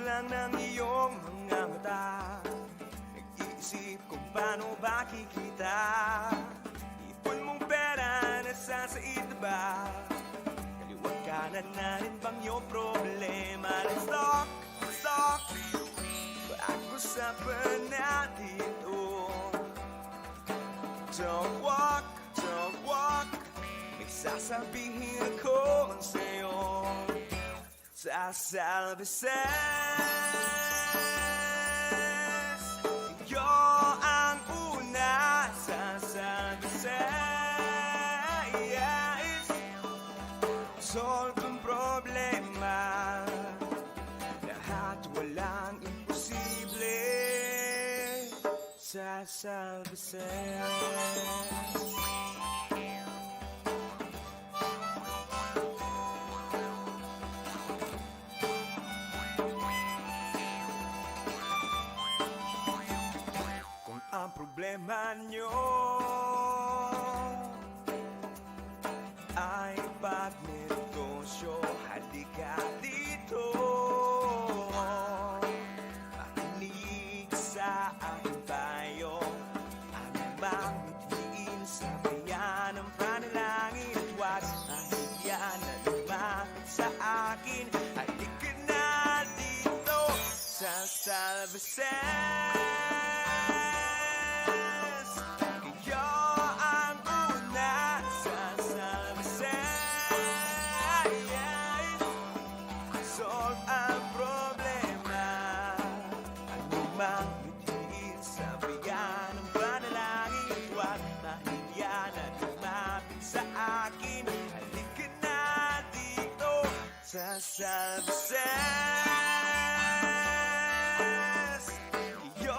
lang ng iyong mga mata, nag-iisip kung paano ba kikita. Ipon mong pera, nasasaid na ba? Kaliwat kanan na rin bang iyong problema? Let's talk, pag-usapan natin ito. Don't walk, may sasabihin ako sa'yo. Sasalveses, iyo ang una. Sasalveses, solve ang problema. Lahat walang imposible. Sasalveses. Ang problema nyo ay pagnegosyo, halika dito. Makinig sa aking payo, anumang mithiin sa kaya ng panalangin. At huwag mahiya na lumapit sa akin, halika na dito sa Salveses. Salveses, iyo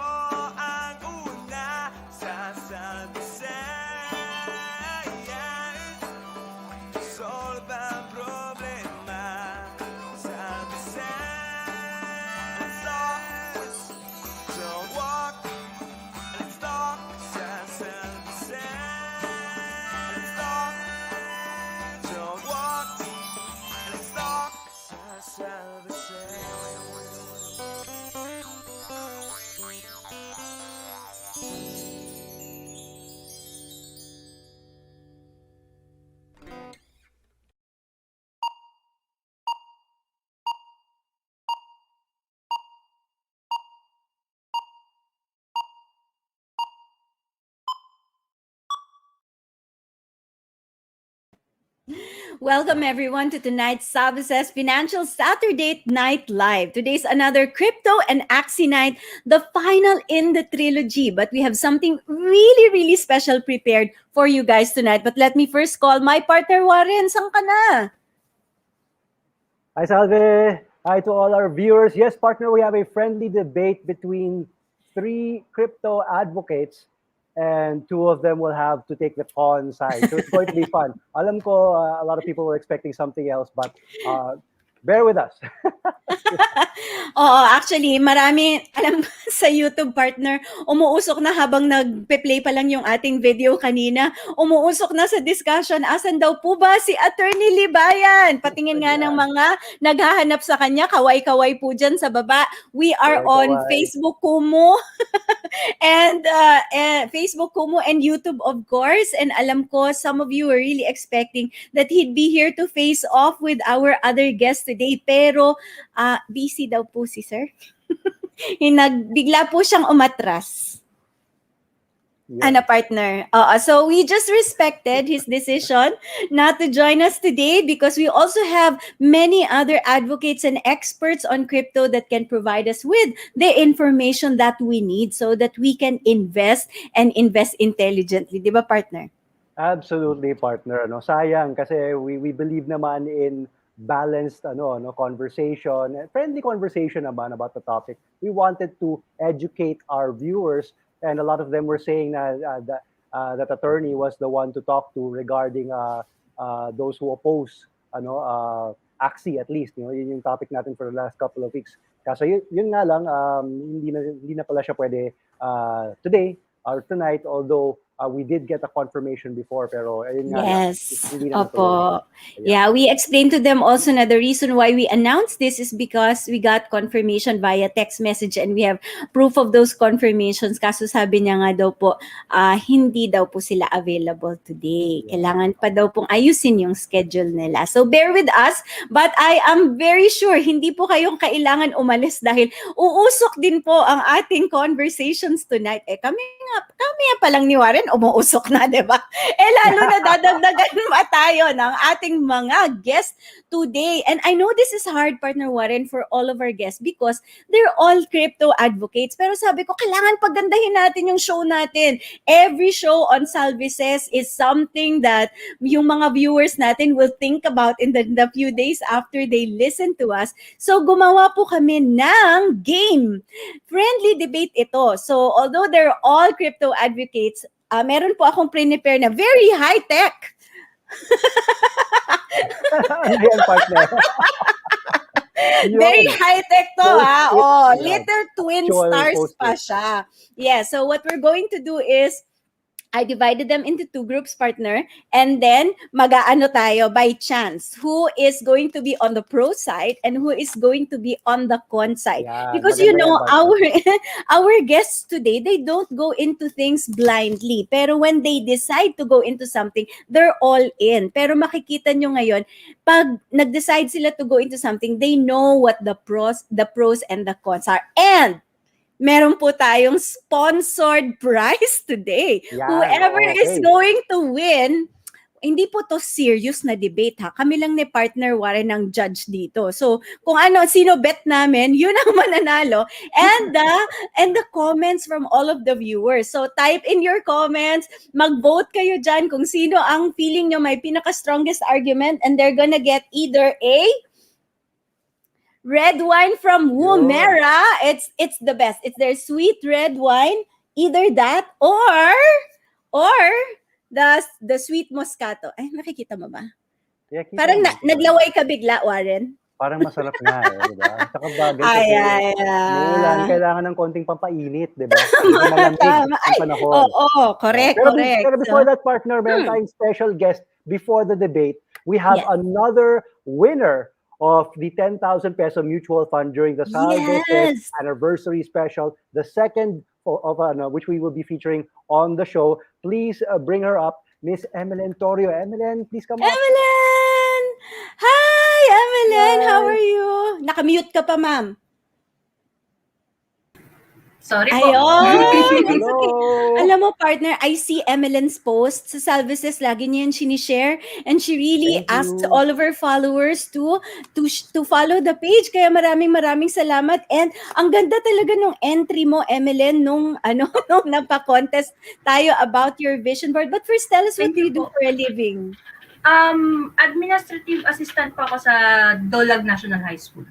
Welcome everyone to tonight's Salve's Financial Saturday Night Live. Today's another crypto and AXIE night, the final in the trilogy. But we have something really, really special prepared for you guys tonight. But let me first call my partner, Warren. Saan ka na? Hi, Salve. Hi to all our viewers. Yes, partner, we have a friendly debate between 3 crypto advocates, and 2 of them will have to take the pawn side. So it's going to be fun. Alam ko, a lot of people were expecting something else, but bear with us. Oo, actually, marami, alam sa YouTube partner, umuusok na habang nagpe-play pa lang yung ating video kanina, umuusok na sa discussion, asan daw po ba si Attorney Libayan? Patingin nga ng mga naghahanap sa kanya, kaway-kaway po dyan sa baba. We are on Facebook Kumu, and Facebook Kumu and YouTube, of course. And alam ko, some of you were really expecting that he'd be here to face off with our other guest today. Pero, busy daw po si sir. Bigla po siyang umatras. Ano, partner? So we just respected his decision not to join us today because we also have many other advocates and experts on crypto that can provide us with the information that we need so that we can invest and invest intelligently. Di ba, partner? Absolutely, partner. No? Sayang kasi we believe naman in balanced conversation, friendly conversation naman about the topic. We wanted to educate our viewers, and a lot of them were saying that attorney was the one to talk to regarding those who oppose AXIE, at least. Yun yung topic natin for the last couple of weeks. Kaso yun nga lang, hindi na pala siya pwede today or tonight, although we did get a confirmation before, pero ayun nga. Yes. Opo. Yeah, we explained to them also na the reason why we announced this is because we got confirmation via text message and we have proof of those confirmations. Kaso sabi niya nga daw po, hindi daw po sila available today. Kailangan pa daw pong ayusin yung schedule nila. So bear with us, but I am very sure hindi po kayong kailangan umalis dahil uusok din po ang ating conversations tonight. Kami nga pa lang ni Warren, umuusok na, di ba? Lalo na dadagdagan pa tayo ng ating mga guests today. And I know this is hard, partner Warren, for all of our guests because they're all crypto advocates. Pero sabi ko, kailangan pagandahin natin yung show natin. Every show on Salveses is something that yung mga viewers natin will think about in the few days after they listen to us. So gumawa po kami ng game. Friendly debate ito. So although they're all crypto advocates, meron po akong prepare na very high-tech. Ayan, partner. Very high-tech to, ha? Little twin stars pa siya. Yeah, so what we're going to do is, I divided them into 2 groups, partner, and then mag-aano tayo by chance who is going to be on the pro side and who is going to be on the con side. Yeah, because our guests today, they don't go into things blindly. Pero when they decide to go into something, they're all in. Pero makikita nyo ngayon, pag nag-decide sila to go into something, they know what the pros and the cons are. And meron po tayong sponsored prize today. Yeah, whoever is going to win, hindi po to serious na debate, ha. Kami lang ni partner Warren ang judge dito. So, kung sino bet namin, yun ang mananalo. And the comments from all of the viewers. So, type in your comments, mag-vote kayo dyan kung sino ang feeling nyo may pinaka-strongest argument, and they're gonna get either a red wine from Woomera. It's the best. It's their sweet red wine. Either that or the sweet Moscato. Ay, nakikita mo ba? Yeah, parang naglaway ka bigla, Warren. Parang masarap nga, diba? Saka bagay kasi kailangan ng konting pampainit, diba? Malamig ang panahon. Correct. Pero before that, partner, meron tayong special guest before the debate. We have another winner of the 10,000 peso mutual fund during the Salve's anniversary special, the second of which we will be featuring on the show. Please bring her up, Miss Emeline Torio. Emeline, please come up. Emeline! Hi, Emeline! How are you? Nakamute ka pa, ma'am. Sorry po. Ayun! Hello! Alam mo, partner, I see Emily's post sa Salveses. Lagi niya yan sinishare. And she really Thank asked you. all of her followers to follow the page. Kaya maraming salamat. And ang ganda talaga nung entry mo, Emilyn, nung nung napa-contest tayo about your vision board. But first, tell us what Thank do you you do po. for a living? Administrative assistant po ako sa Dolag National High School.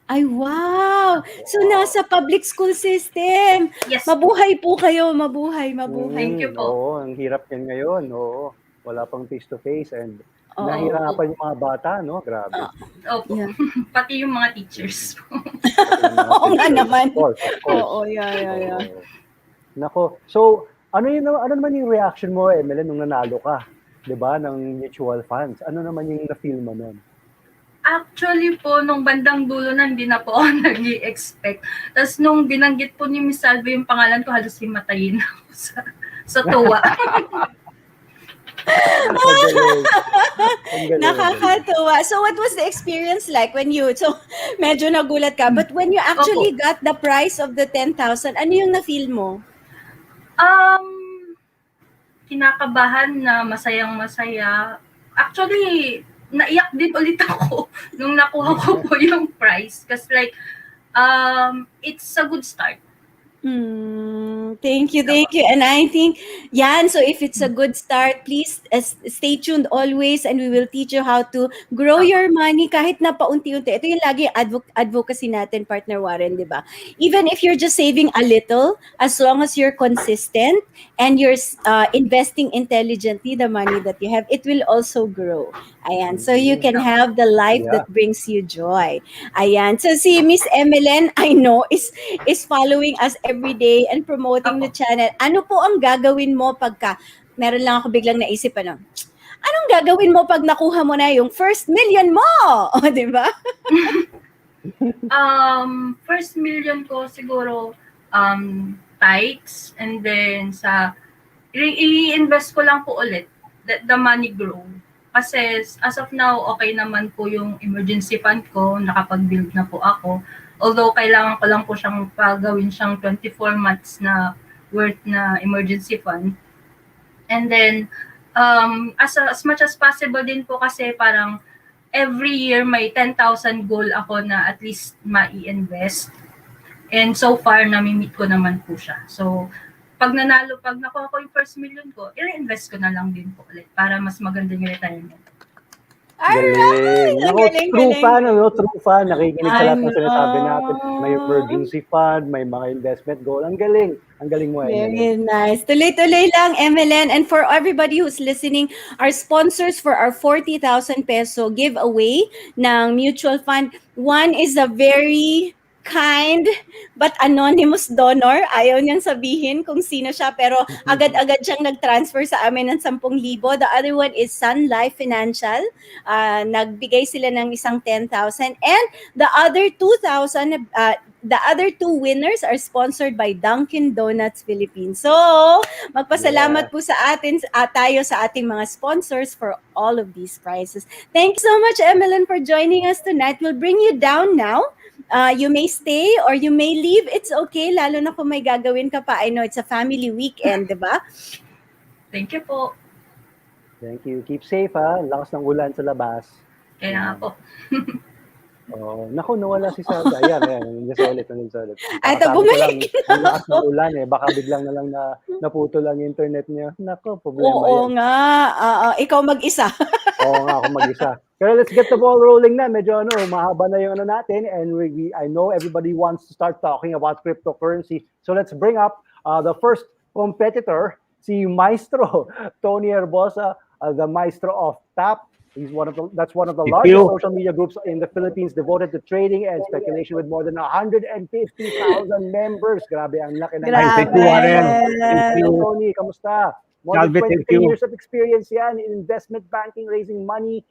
Ay, wow! So, nasa public school system. Yes. Mabuhay po kayo. Mabuhay. Thank you po. Oo, ang hirap yan ngayon. Oo. Wala pang face-to-face and Oo. nahirapan yung mga bata, no? Grabe. Opo. Yeah. Pati yung mga teachers po. Oo nga naman. Of course. Oo, yeah. Oo. Nako. So, ano naman yung reaction mo, Emily, nung nanalo ka? 'Di ba, ng mutual funds? Ano naman yung na-feel mo nun? Actually po, nung bandang dulo na, hindi na po ako nag-i-expect. Tapos nung binanggit po ni Miss Salve yung pangalan ko, halos himatayin ako sa tuwa. Ang galing. Nakakatuwa. So what was the experience like when so medyo nagulat ka, but when you actually got the price of the 10,000, ano yung na-feel mo? Kinakabahan na masayang-masaya. Actually, naiyak din ulit ako nung nakuha ko po yung prize. Kasi like, it's a good start. Thank you. And I think, yan, so if it's a good start, please stay tuned always and we will teach you how to grow your money kahit na paunti-unti. Ito yung lagi advocacy natin, Partner Warren, di ba? Even if you're just saving a little, as long as you're consistent and you're investing intelligently the money that you have, it will also grow. Ayan, so you can have the life that brings you joy. Ayan, so si Miss Emilyn, I know, is following us every day and promoting the channel. Ano po ang gagawin mo pagka, meron lang ako biglang naisip, anong gagawin mo pag nakuha mo na yung first million mo? O, di ba? First million ko siguro, tithes, and then i-invest ko lang po ulit, let the money grow. Kasi as of now, okay naman po yung emergency fund ko, nakapag-build na po ako. Although kailangan ko lang po siyang pagawin siyang 24 months na worth na emergency fund. And then, as much as possible din po kasi parang every year may 10,000 goal ako na at least ma-i-invest. And so far, nami-meet ko naman po siya. So, pag nakuha ko yung first million ko, i-reinvest ko na lang din po ulit para mas maganda yung retirement. Galing. True fan. Nakikinig sa lahat ng sinasabi natin. May emergency fund, may mga investment goal. Ang galing mo, Very Emily. nice. Tuloy-tuloy lang, Emilyn. And for everybody who's listening, our sponsors for our 40,000 peso giveaway ng mutual fund, one is a very kind but anonymous donor. Ayaw niyang sabihin kung sino siya, pero agad-agad siyang nag-transfer sa amin ng 10,000. The other one is Sun Life Financial. Nagbigay sila ng isang 10,000. And the other 2,000, the other two winners are sponsored by Dunkin' Donuts Philippines. So, magpasalamat po sa atin, tayo sa ating mga sponsors for all of these prizes. Thank you so much, Emilyn, for joining us tonight. We'll bring you down now. You may stay or you may leave. It's okay, lalo na kung may gagawin ka pa. I know it's a family weekend, di ba? Thank you po. Thank you. Keep safe, ha? Lakas ng ulan sa labas. Kaya nga po. Naku, nawala si Salve. Ayan. Nagsalit. Ito, bumalik. Ang lakas ng ulan, baka biglang na lang naputol ang internet niya. Naku, problema Oo yan. nga. Ikaw mag-isa. Oo nga, ako mag-isa. Pero let's get the ball rolling na. Medyo mahaba na yung natin. And I know everybody wants to start talking about cryptocurrency. So let's bring up the first competitor, si Maestro, Tony Herbosa, the Maestro of Tap. That's one of the largest social media groups in the Philippines devoted to trading and speculation with more than 150,000 members. Grabe, ang laki ng... Grabe. Thank you, Tony. Kamusta? More than 23 years of experience yan in investment banking, raising money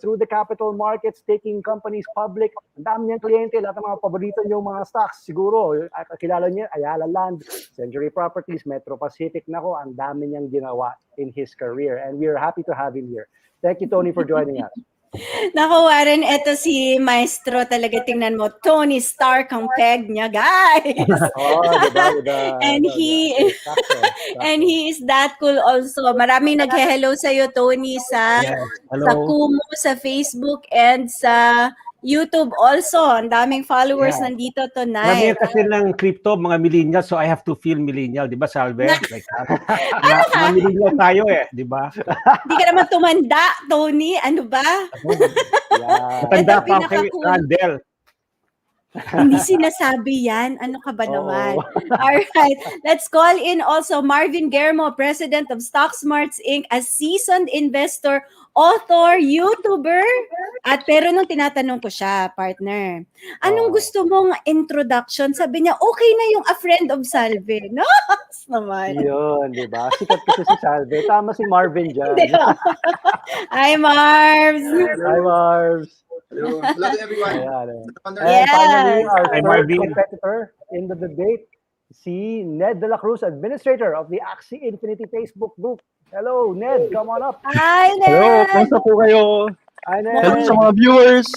through the capital markets, taking companies public. Ang dami niyang kliyente, lahat ng mga paborito niyong mga stocks. Siguro, kilala niyo, Ayala Land, Century Properties, Metro Pacific. Nako, ang dami niyang ginawa in his career. And we are happy to have him here. Thank you, Tony, for joining us. Naku, Warren, eto si Maestro talaga. Tingnan mo, Tony Stark ang peg niya, guys. Diba? And he is that cool also. Maraming nag-hello sa iyo, Tony, sa Kumu, sa Facebook, and sa YouTube also. Ang daming followers nandito tonight. Marami kasi ng crypto, mga millennials, so I have to feel millennial, di ba, Salve? Like that. Mga millennial tayo di ba? Hindi ka naman tumanda, Tony. Ano ba? Matanda pa kay Randall. Hindi sinasabi yan. Ano ka ba naman? Alright. Let's call in also Marvin Guermo, President of StockSmarts Inc., a seasoned investor, author, YouTuber. At pero nung tinatanong ko siya, partner, anong gusto mong introduction? Sabi niya, okay na yung A Friend of Salve. No? Naman. Yun, di ba? Sikat kasi si Salve. Tama si Marvin dyan. Hi, Marvs! Hi, Marvs! Hello to everyone. And finally, our third competitor in the debate, si Ned De La Cruz, Administrator of the AXIE Infinity Facebook Group. Hello, Ned. Come on up. Hi, Ned. Hello, kumusta po kayo? Hi, Ned. Hello sa mga viewers.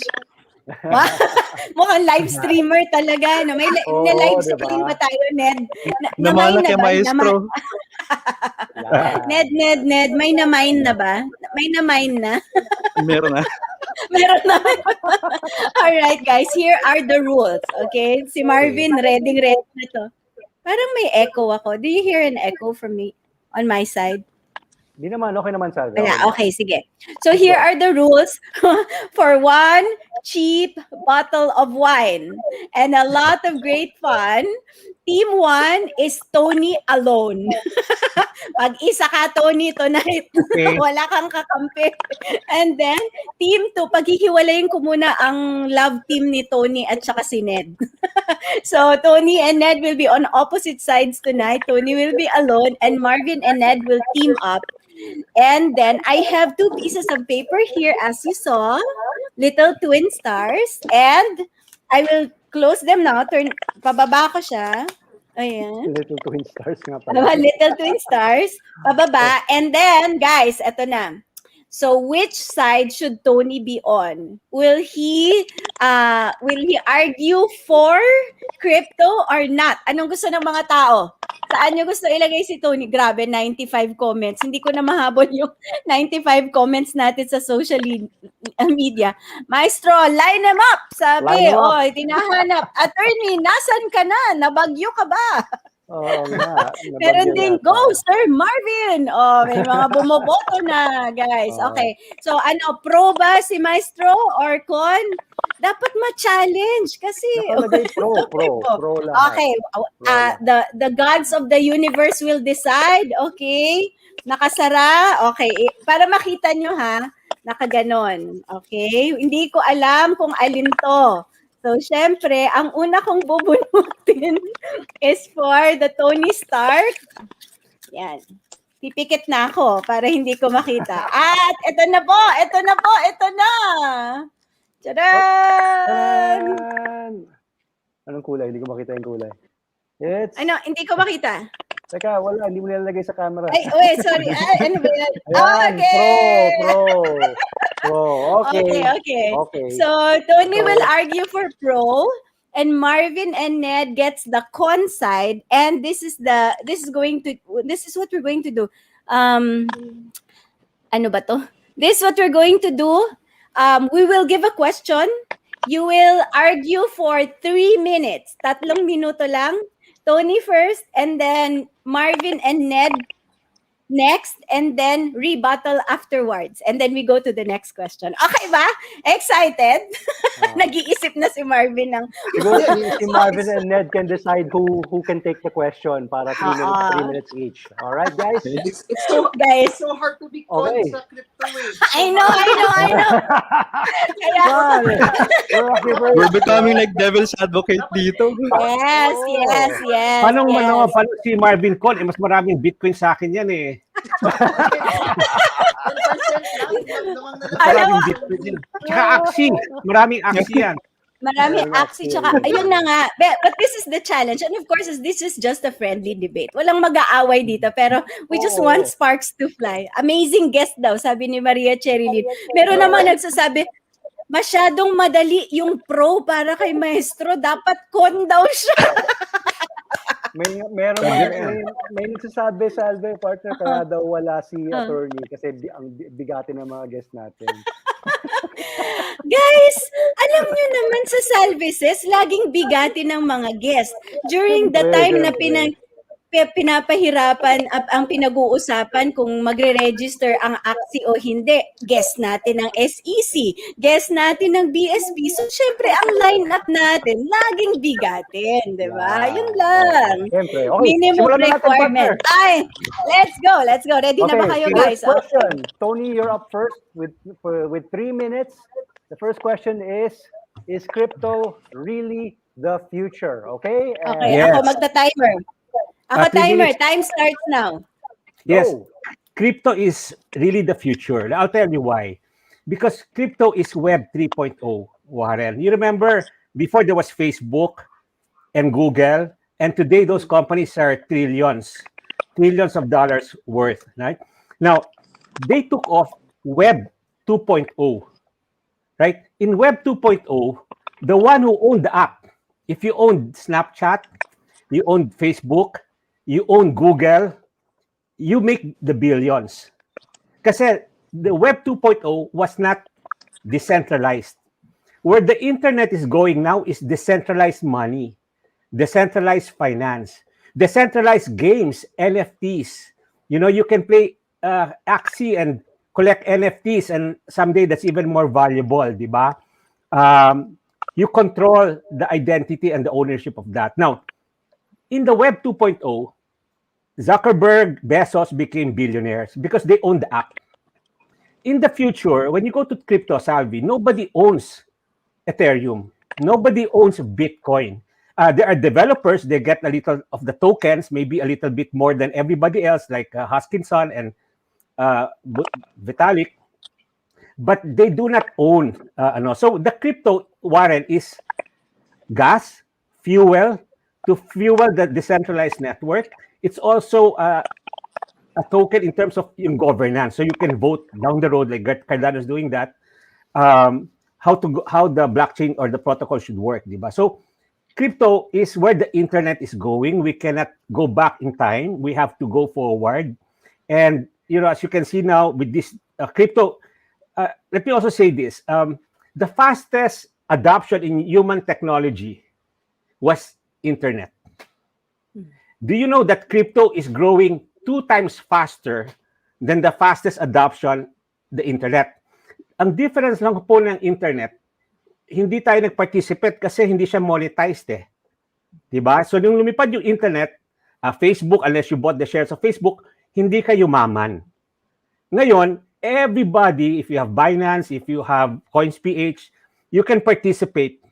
Mukhang live streamer talaga. No? May live stream ba tayo, Ned? Namana kay Maestro. Ned, may na-mine na ba? May na-mine na? Meron na. Meron na. Alright, guys. Here are the rules. Okay? Si Marvin, ready na to. Parang may echo ako. Do you hear an echo from me on my side? Di naman, okay naman, Salve. Okay, sige. So here are the rules for one cheap bottle of wine and a lot of great fun. Team 1 is Tony alone. Pag-isa ka, Tony, tonight. Okay. Wala kang kakampi. And then, Team 2, paghihiwalayin ko muna ang love team ni Tony at saka si Ned. So, Tony and Ned will be on opposite sides tonight. Tony will be alone and Marvin and Ned will team up. And then, I have 2 pieces of paper here, as you saw. Little twin stars. And I will close them now. Pababa ko siya. Ayan. Little twin stars nga pala. Little twin stars. Pababa. And then, guys, eto na. So, which side should Tony be on? Will he argue for crypto or not? Anong gusto ng mga tao? Saan nyo gusto ilagay si Tony? Grabe, 95 comments. Hindi ko na mahabol yung 95 comments natin sa social media. Maestro, line them up! Sabi, tinahanap. Attorney, nasan ka na? Nabagyo ka ba? Oo nga. Meron din, go, Sir Marvin! May mga bumoboto na, guys. Okay. So, pro ba si Maestro or con? Dapat ma-challenge kasi... Pro lahat. Okay. The gods of the universe will decide. Okay. Nakasara. Okay. Para makita nyo ha, nakaganon. Okay. Hindi ko alam kung alin to. So, syempre, ang una kong bubunutin is for the Tony Stark. Yan. Pipikit na ako para hindi ko makita. At ito na po. Tadaan! Anong kulay? Hindi ko makita yung kulay. Hindi ko makita. Teka, wala. Hindi mo nilalagay sa camera. Ay, wait, sorry. Ano ba yan? Okay. So, Tony will argue for pro, and Marvin and Ned gets the con side, and this is what we're going to do. Ano ba to? This is what we're going to do. We will give a question. You will argue for 3 minutes. 3 minuto lang. Tony first, and then Marvin and Ned next, and then rebuttal afterwards. And then we go to the next question. Okay ba? Excited? Nag-iisip na si Marvin ng... Siguro si Marvin and Ned can decide who can take the question para 3 minutes each. All right, guys? It's so hard to be con sa crypto. I know. We're becoming like devil's advocate dito. Yes. Paano si Marvin Con? Mas maraming Bitcoin sa akin yan eh. 10% lang. Maraming Bitcoin yan. Tsaka AXIE. Maraming AXIE yan. Marami Maraming AXIE, AXIE. tsaka, ayun na nga. But this is the challenge. And of course, this is just a friendly debate. Walang mag-aaway dito, pero we just Oo. want sparks to fly. Amazing guest daw, sabi ni Maria Cherilyn. Meron naman nagsasabi, masyadong madali yung pro para kay Maestro. Dapat con daw siya. May nagsasabi, Salve, partner, kaya daw wala si attorney kasi ang bigatin ng mga guest natin. Guys, alam nyo naman sa Salveses, laging bigati ng mga guest. During the time na pinapahirapan ang pinag-uusapan kung magre-register ang AXIE o hindi, guest natin ng SEC, guest natin ng BSP. So, syempre, ang line-up natin, laging bigatin, di ba? Yun lang. Siyempre. Okay, Minimum simulan na natin, requirement. partner. Ay, let's go. Ready na ba kayo, guys? First question. Tony, you're up first with 3 minutes. The first question is crypto really the future? Okay? Okay, Yes. ako magta-timer. Ako 3 timer. minutes. Time starts now. Yes, Go. crypto is really the future. I'll tell you why. Because crypto is Web 3.0, Warren. You remember before there was Facebook and Google, and today those companies are trillions of dollars worth, right? Now, they took off Web 2.0, right? In Web 2.0, the one who owned the app, if you owned Snapchat, you owned Facebook, you own Google, you make the billions. Kasi the Web 2.0 was not decentralized. Where the internet is going now is decentralized money, decentralized finance, decentralized games, NFTs. You know, you can play AXIE and collect NFTs, and someday that's even more valuable, di ba? You control the identity and the ownership of that. Now, in the Web 2.0, Zuckerberg, Bezos became billionaires because they own the app. In the future, when you go to crypto, Salvi, nobody owns Ethereum. Nobody owns Bitcoin. There are developers, they get a little of the tokens, maybe a little bit more than everybody else, like Huskinson and Vitalik, but they do not own. So the crypto, Warren, is gas, fuel, to fuel the decentralized network. It's also a token in terms of yung governance. So you can vote down the road, like Cardano is doing that, how the blockchain or the protocol should work, diba? So crypto is where the internet is going. We cannot go back in time. We have to go forward. And, you know, as you can see now with this crypto, let me also say this. The fastest adoption in human technology was internet. Do you know that crypto is growing 2 times faster than the fastest adoption, the internet? Ang difference lang po ng internet, hindi tayo nag-participate kasi hindi siya monetized eh. Diba? So nung lumipad yung internet, Facebook, unless you bought the shares of Facebook, hindi kayo maman. Ngayon, everybody, if you have Binance, if you have Coins.ph, you can participate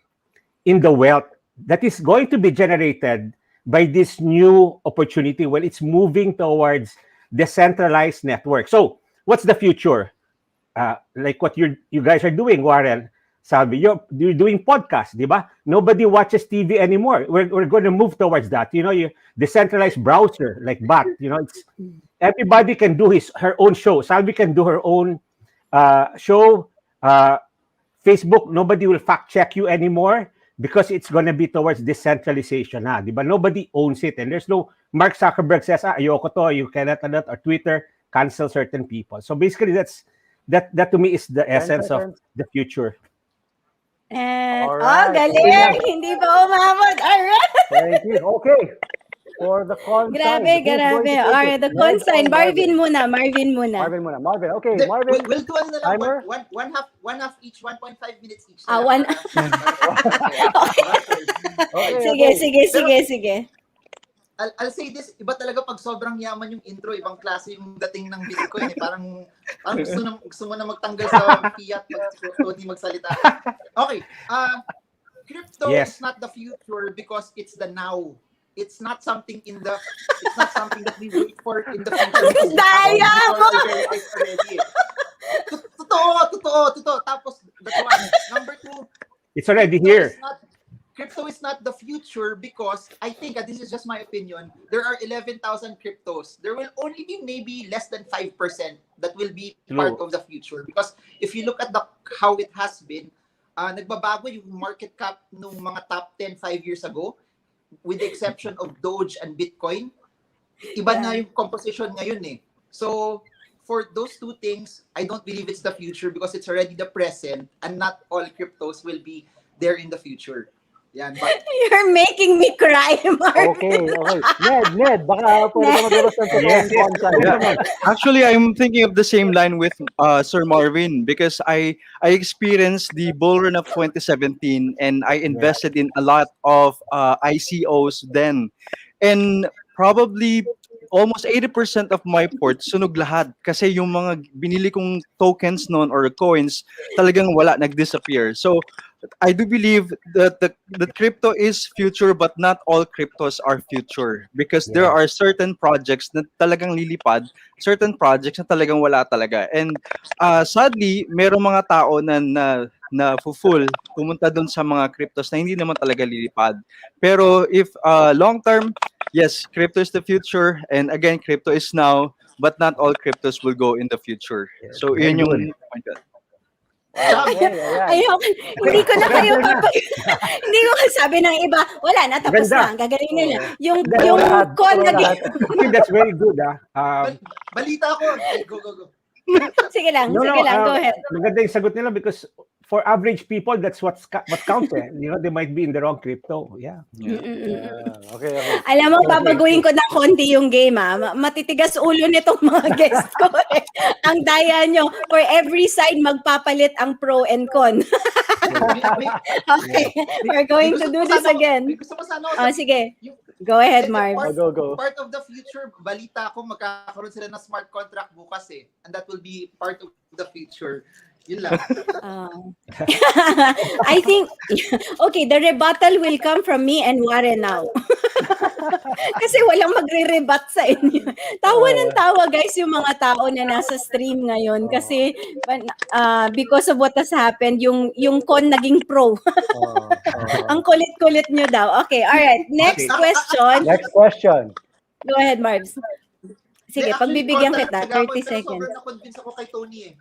in the wealth that is going to be generated by this new opportunity when it's moving towards decentralized network. So, what's the future? Like what you guys are doing, Warren, Salvi, you're doing podcasts, di ba? Nobody watches TV anymore. We're going to move towards that. You know, you decentralized browser like BAT. You know, it's everybody can do her own show. Salvi can do her own show. Facebook, nobody will fact check you anymore, because it's going to be towards decentralization, diba? Nobody owns it, and there's no Mark Zuckerberg says, ayoko to, you cannot, or Twitter cancel certain people. So basically, that to me is the essence of the future. And, Alright. galing! Hindi pa umabot. Alright! Thank you. Okay. For the consign. Grabe. Alright, the consign. Marvin muna. Marvin. Okay, Marvin. We'll do ano na lang, Timer? one half each, 1.5 minutes each. One. Sige. I'll say this, iba talaga pag sobrang yaman yung intro, ibang klase yung dating ng Bitcoin. Parang gusto mo na magtanggal sa fiat pag di magsalita. Okay, crypto is not the future because it's the now. It's not something that we wait for in the future. Daya mo! Totoo. Tapos, that's one. Number 2, It's already here. Crypto is not the future because I think, and this is just my opinion, there are 11,000 cryptos. There will only be maybe less than 5% that will be part of the future. Because if you look at how it has been, nagbabago yung market cap ng mga top 10 5 years ago, with the exception of Doge and Bitcoin. Iba na yung composition ngayon eh. So, for those two things, I don't believe it's the future because it's already the present and not all cryptos will be there in the future. Yan, but... You're making me cry, Mark. Okay. Ned, baka pwede ka mag-aras ng Yeah. Actually, I'm thinking of the same line with Sir Marvin because I experienced the bull run of 2017 and I invested in a lot of ICOs then. And probably almost 80% of my port sunog lahat kasi yung mga binili kong tokens noon or coins talagang wala, nag-disappear. So I do believe that the crypto is future but not all cryptos are future because there are certain projects na talagang lilipad, certain projects na talagang wala talaga. And sadly, merong mga tao na full pumunta doon sa mga cryptos na hindi naman talaga lilipad. Pero if long term, yes, crypto is the future and again, crypto is now but not all cryptos will go in the future. So yun yung point. Ayoko, hindi ko na kayo hindi ko sabi ng iba, wala na, tapos na, gagaling nila. Yung con naging... I think that's very good. Balita ko. Go. Sige lang, go ahead. Maganda yung sagot nila because for average people, that's what counts. You know, they might be in the wrong crypto. Yeah. Okay. Alam mo, babaguhin ko na konti yung game, matitigas ulo nitong mga guest ko. Ang daya nyo, for every side, magpapalit ang pro and con. Okay, we're going to do this again. Sige. Go ahead, Marv. Go. Part of the future, balita ko magkakaroon sila ng smart contract bukas eh. And that will be part of the future. Yun lang. I think, okay, the rebuttal will come from me and Warren now. Kasi walang magre-rebut sa inyo. Tawa ng tawa, guys, yung mga tao na nasa stream ngayon. Kasi, because of what has happened, yung con naging pro. Ang kulit-kulit nyo daw. Okay, alright. Next question. Go ahead, Marbs. Sige, pagbibigyan kita, 30 seconds. Na-convince ako kay Tony eh.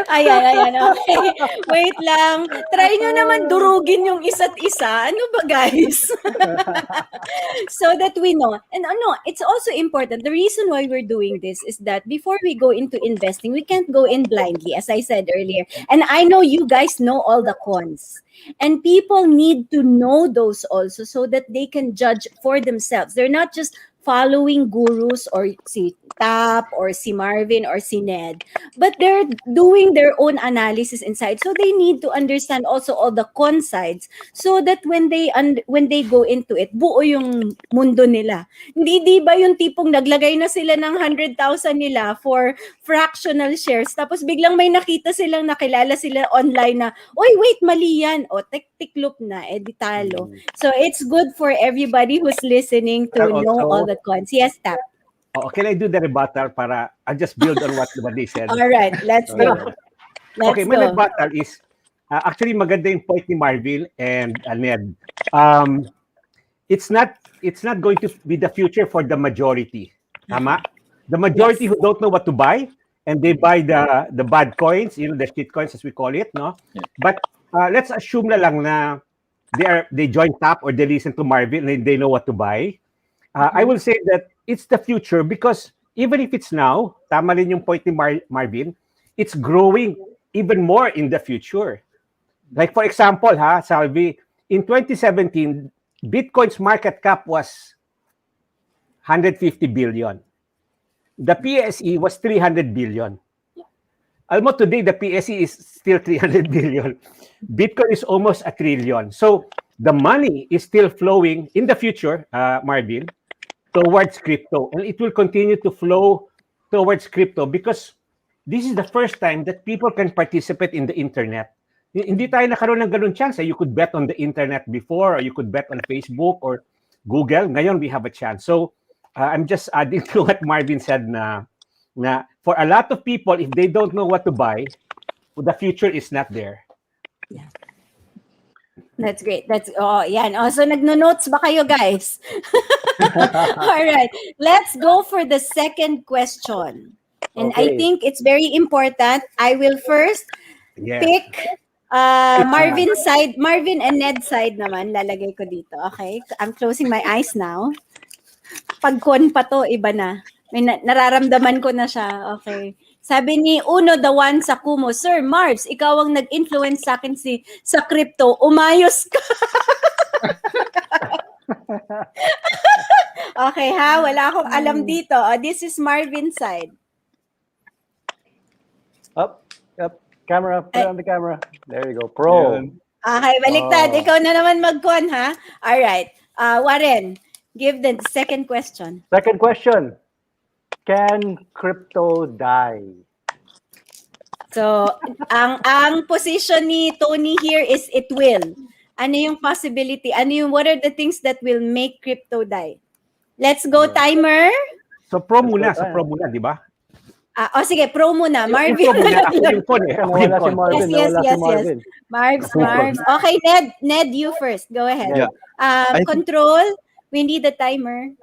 Ayan. Okay. Wait lang. Try nyo naman durugin yung isa't isa. Ano ba, guys? So that we know. And it's also important. The reason why we're doing this is that before we go into investing, we can't go in blindly, as I said earlier. And I know you guys know all the cons. And people need to know those also so that they can judge for themselves. They're not just following gurus or si Tap or si Marvin or si Ned, but they're doing their own analysis inside. So they need to understand also all the con sides so that when they go into it, buo yung mundo nila. Hindi di ba yung tipong naglagay na sila ng 100,000 nila for fractional shares tapos biglang may nakita silang nakilala sila online na, oy wait, mali yan. O tiklop na, di talo. So it's good for everybody who's listening to know all the cons. Yes, Tap. Can I do the rebuttal para I'll just build on what they said? All right, let's go. Okay, my rebuttal is actually maganda yung point ni Marvin and Ned. It's not going to be the future for the majority. Tama? The majority who don't know what to buy and they buy the bad coins, the shit coins as we call it, no? Yeah. But let's assume na lang na they join Tap or they listen to Marvin and they know what to buy. I will say that it's the future because even if it's now, tama rin yung point ni Marvin, it's growing even more in the future. Like for example, Salvi, in 2017, Bitcoin's market cap was 150 billion. The PSE was 300 billion. Almost today, the PSE is still 300 billion. Bitcoin is almost $1 trillion. So the money is still flowing in the future, Marvin, towards crypto. And it will continue to flow towards crypto because this is the first time that people can participate in the internet. Hindi tayo nakaroon ng ganun chance. You could bet on the internet before or you could bet on Facebook or Google. Ngayon, we have a chance. So I'm just adding to what Marvin said na Na for a lot of people, if they don't know what to buy, the future is not there. That's great. Yan. So nagno-notes ba kayo, guys? All right. Let's go for the second question. And I Okay. think it's very important. I will first Yes. pick Marvin and Ned side naman. Lalagay ko dito. Okay? I'm closing my eyes now. Pag con pa to, iba na. May nararamdaman ko na siya. Okay. Sabi ni Uno the One sa Kumo, Sir Marbs, ikaw ang nag-influence sa akin sa crypto. Umayos ka. Okay ha, wala akong alam dito. This is Marvin's side. Up. Camera. Put it on the camera. There you go. Pro. Okay, baliktad. Oh. Ikaw na naman mag-con ha. Alright. Warren, give the second question. Second question. Can crypto die? So, ang position ni Tony here is it will. Ano yung possibility? What are the things that will make crypto die? Let's go, timer. So pro muna, di ba? Sige, pro muna. Marvin. Pro muna. Ako yung con eh. Ako yung Nawala si con. Marvin. Yes. Nawala si Marvin. Marbs. Okay, Ned, you first. Go ahead. Yeah. Control, we need the timer.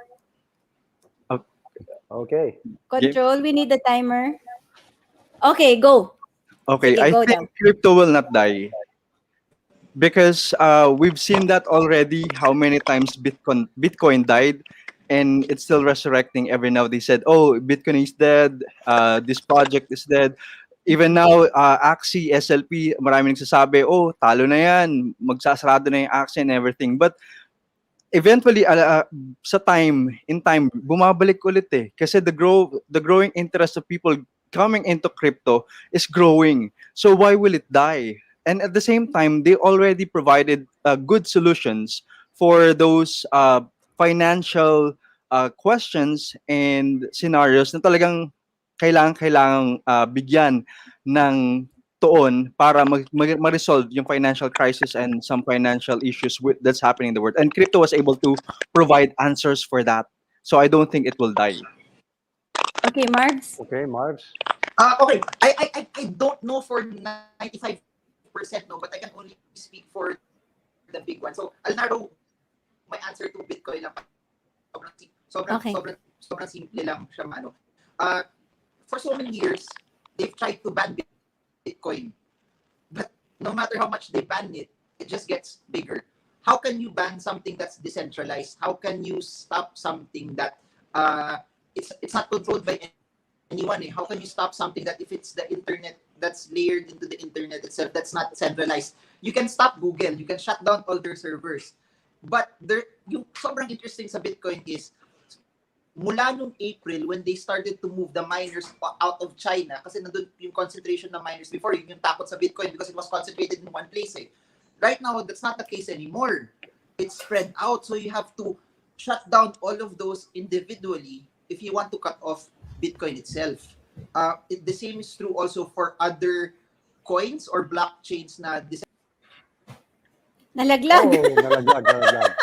Okay. Control, we need the timer. Okay, go. Okay, Sige, I go think crypto will not die because we've seen that already. How many times Bitcoin died, and it's still resurrecting every now. They said, "Oh, Bitcoin is dead. This project is dead." Even now, AXIE, SLP, maraming nagsasabi, "Oh, talo na yan. Magsasarado na yung AXIE and everything." But eventually, in time, bumabalik ulit eh. Kasi the growing interest of people coming into crypto is growing. So why will it die? And at the same time, they already provided good solutions for those financial questions and scenarios na talagang kailangang bigyan ng tuon para ma-resolve yung financial crisis and some financial issues that's happening in the world. And crypto was able to provide answers for that. So I don't think it will die. Okay, Marbs. Okay, Marbs. Okay, I don't know for 95%, no, but I can only speak for the big one. So I'll narrow my answer to Bitcoin lang. Sobrang simple lang siya, mano. For so many years, they've tried to ban Bitcoin, but no matter how much they ban it, it just gets bigger. How can you ban something that's decentralized? How can you stop something that it's not controlled by anyone? How can you stop something that if it's the internet that's layered into the internet itself, that's not centralized? You can stop Google, you can shut down all their servers. But yung sobrang interesting sa Bitcoin is, mula nung April, when they started to move the miners out of China, kasi nandun yung concentration ng miners before, yung takot sa Bitcoin because it was concentrated in one place eh. Right now, that's not the case anymore. It's spread out, so you have to shut down all of those individually if you want to cut off Bitcoin itself. The same is true also for other coins or blockchains na Nalaglag. Nalaglag.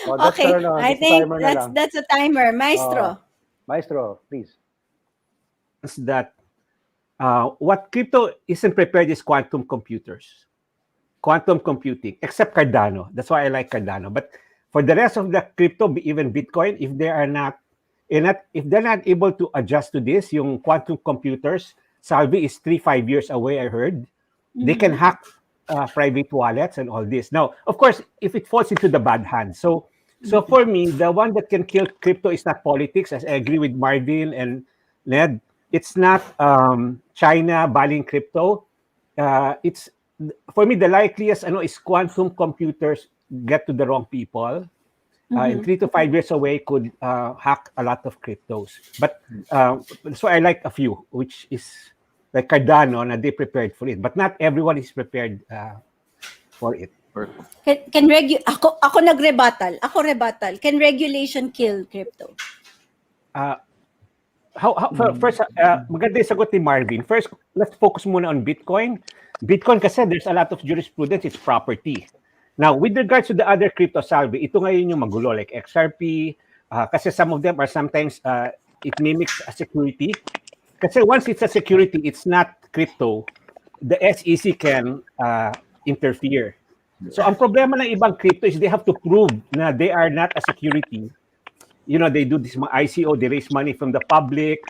Okay, I think that's a timer. Maestro. Maestro, please. That what crypto isn't prepared is quantum computers. Quantum computing, except Cardano. That's why I like Cardano. But for the rest of the crypto, even Bitcoin, if they're not able to adjust to this, yung quantum computers, Salve is 3-5 years away, I heard. They can hack private wallets and all this. Now, of course, if it falls into the bad hands. So for me, the one that can kill crypto is not politics, as I agree with Marvin and Ned. It's not China banning crypto. It's, for me, the likeliest is quantum computers get to the wrong people. In 3 to 5 years away could hack a lot of cryptos. But so I like a few, which is like Cardano, na they prepared for it. But not everyone is prepared for it. Ako nagrebuttal. Ako rebuttal. Can regulation kill crypto? First, maganda yung sagot ni Marvin. First, let's focus muna on Bitcoin. Bitcoin kasi there's a lot of jurisprudence, it's property. Now, with regards to the other crypto, Salve, ito ngayon yung magulo, like XRP, kasi some of them are sometimes, it mimics a security. Kasi once it's a security, it's not crypto, the SEC can interfere. So ang problema ng ibang crypto is they have to prove na they are not a security. You know, they do this mga ICO, they raise money from the public.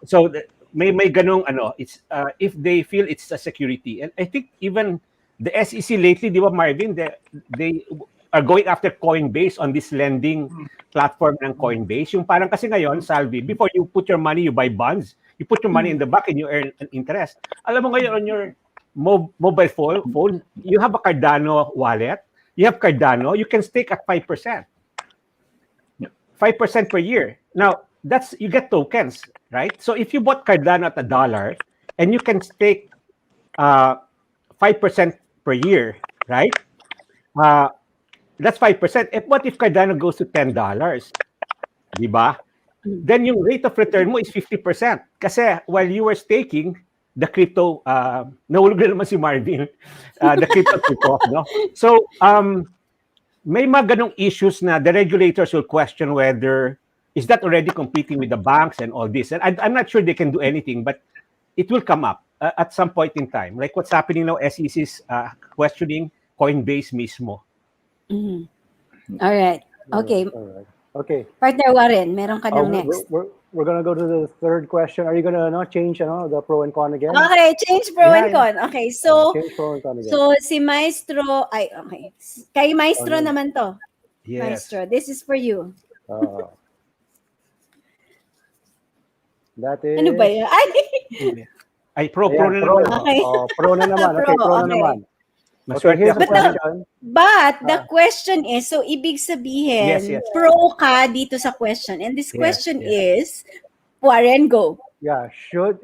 So may ganong ano, it's if they feel it's a security. And I think even the SEC lately, di ba Marvin, they are going after Coinbase on this lending platform ng Coinbase. Yung parang kasi ngayon, Salvi, before you put your money, you buy bonds. You put your money in the bank and you earn an interest. Alam mo ngayon on your mobile phone, you have a Cardano wallet, you have Cardano, you can stake at 5%. 5% per year. Now, that's you get tokens, right? So if you bought Cardano at $1 and you can stake 5% per year, right? That's 5%. What if Cardano goes to $10? Di ba? Then yung rate of return mo is 50%. Kasi while you were staking, the crypto, nahulog na naman si Marvin, the crypto took off, no? So, may mga ganong issues na the regulators will question whether is that already competing with the banks and all this. And I'm not sure they can do anything, but it will come up at some point in time. Like what's happening now, SEC's questioning Coinbase mismo. Mm-hmm. All right. Okay. All right. Okay. Partner Warren, meron ka ng next. We're gonna go to the third question. Are you gonna change the pro and con again? Okay, change pro and con. Okay, so change pro and con again. so si Maestro, okay. Kay Maestro naman to. Yes. Maestro, this is for you. That is. Ano ba yan? Ay, pro Ayan, na pro. naman. Okay. Pro na naman. Okay, pro na Okay. naman. Maswerte here's ako. the question. But the question is, so ibig sabihin, Yes. pro ka dito sa question. And this Yes, question yes. is, Warren, go. Yeah,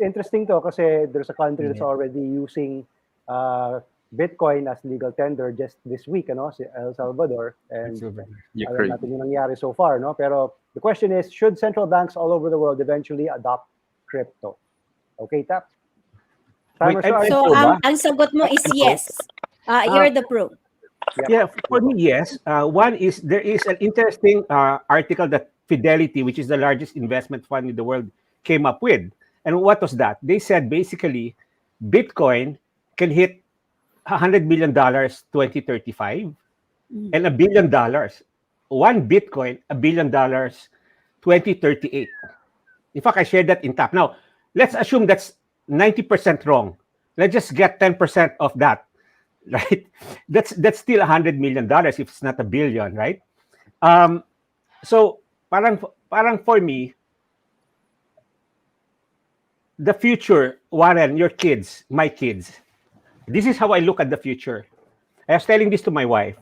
interesting to kasi there's a country that's already using Bitcoin as legal tender just this week, si El Salvador. And alam natin yung nangyari so far, no? Pero the question is, should central banks all over the world eventually adopt crypto? Okay, Tap? Wait, So ang sagot mo is yes. You're the pro. Yeah, for me, yes. One is there is an interesting article that Fidelity, which is the largest investment fund in the world, came up with. And what was that? They said basically Bitcoin can hit $100 million 2035 and $1 billion. One Bitcoin, $1 billion 2038. In fact, I shared that in Tap. Now, let's assume that's 90% wrong. Let's just get 10% of that. Right, that's still $100 million if it's not $1 billion, right? So parang for me, the future, Warren, your kids, my kids, this is how I look at the future. I was telling this to my wife.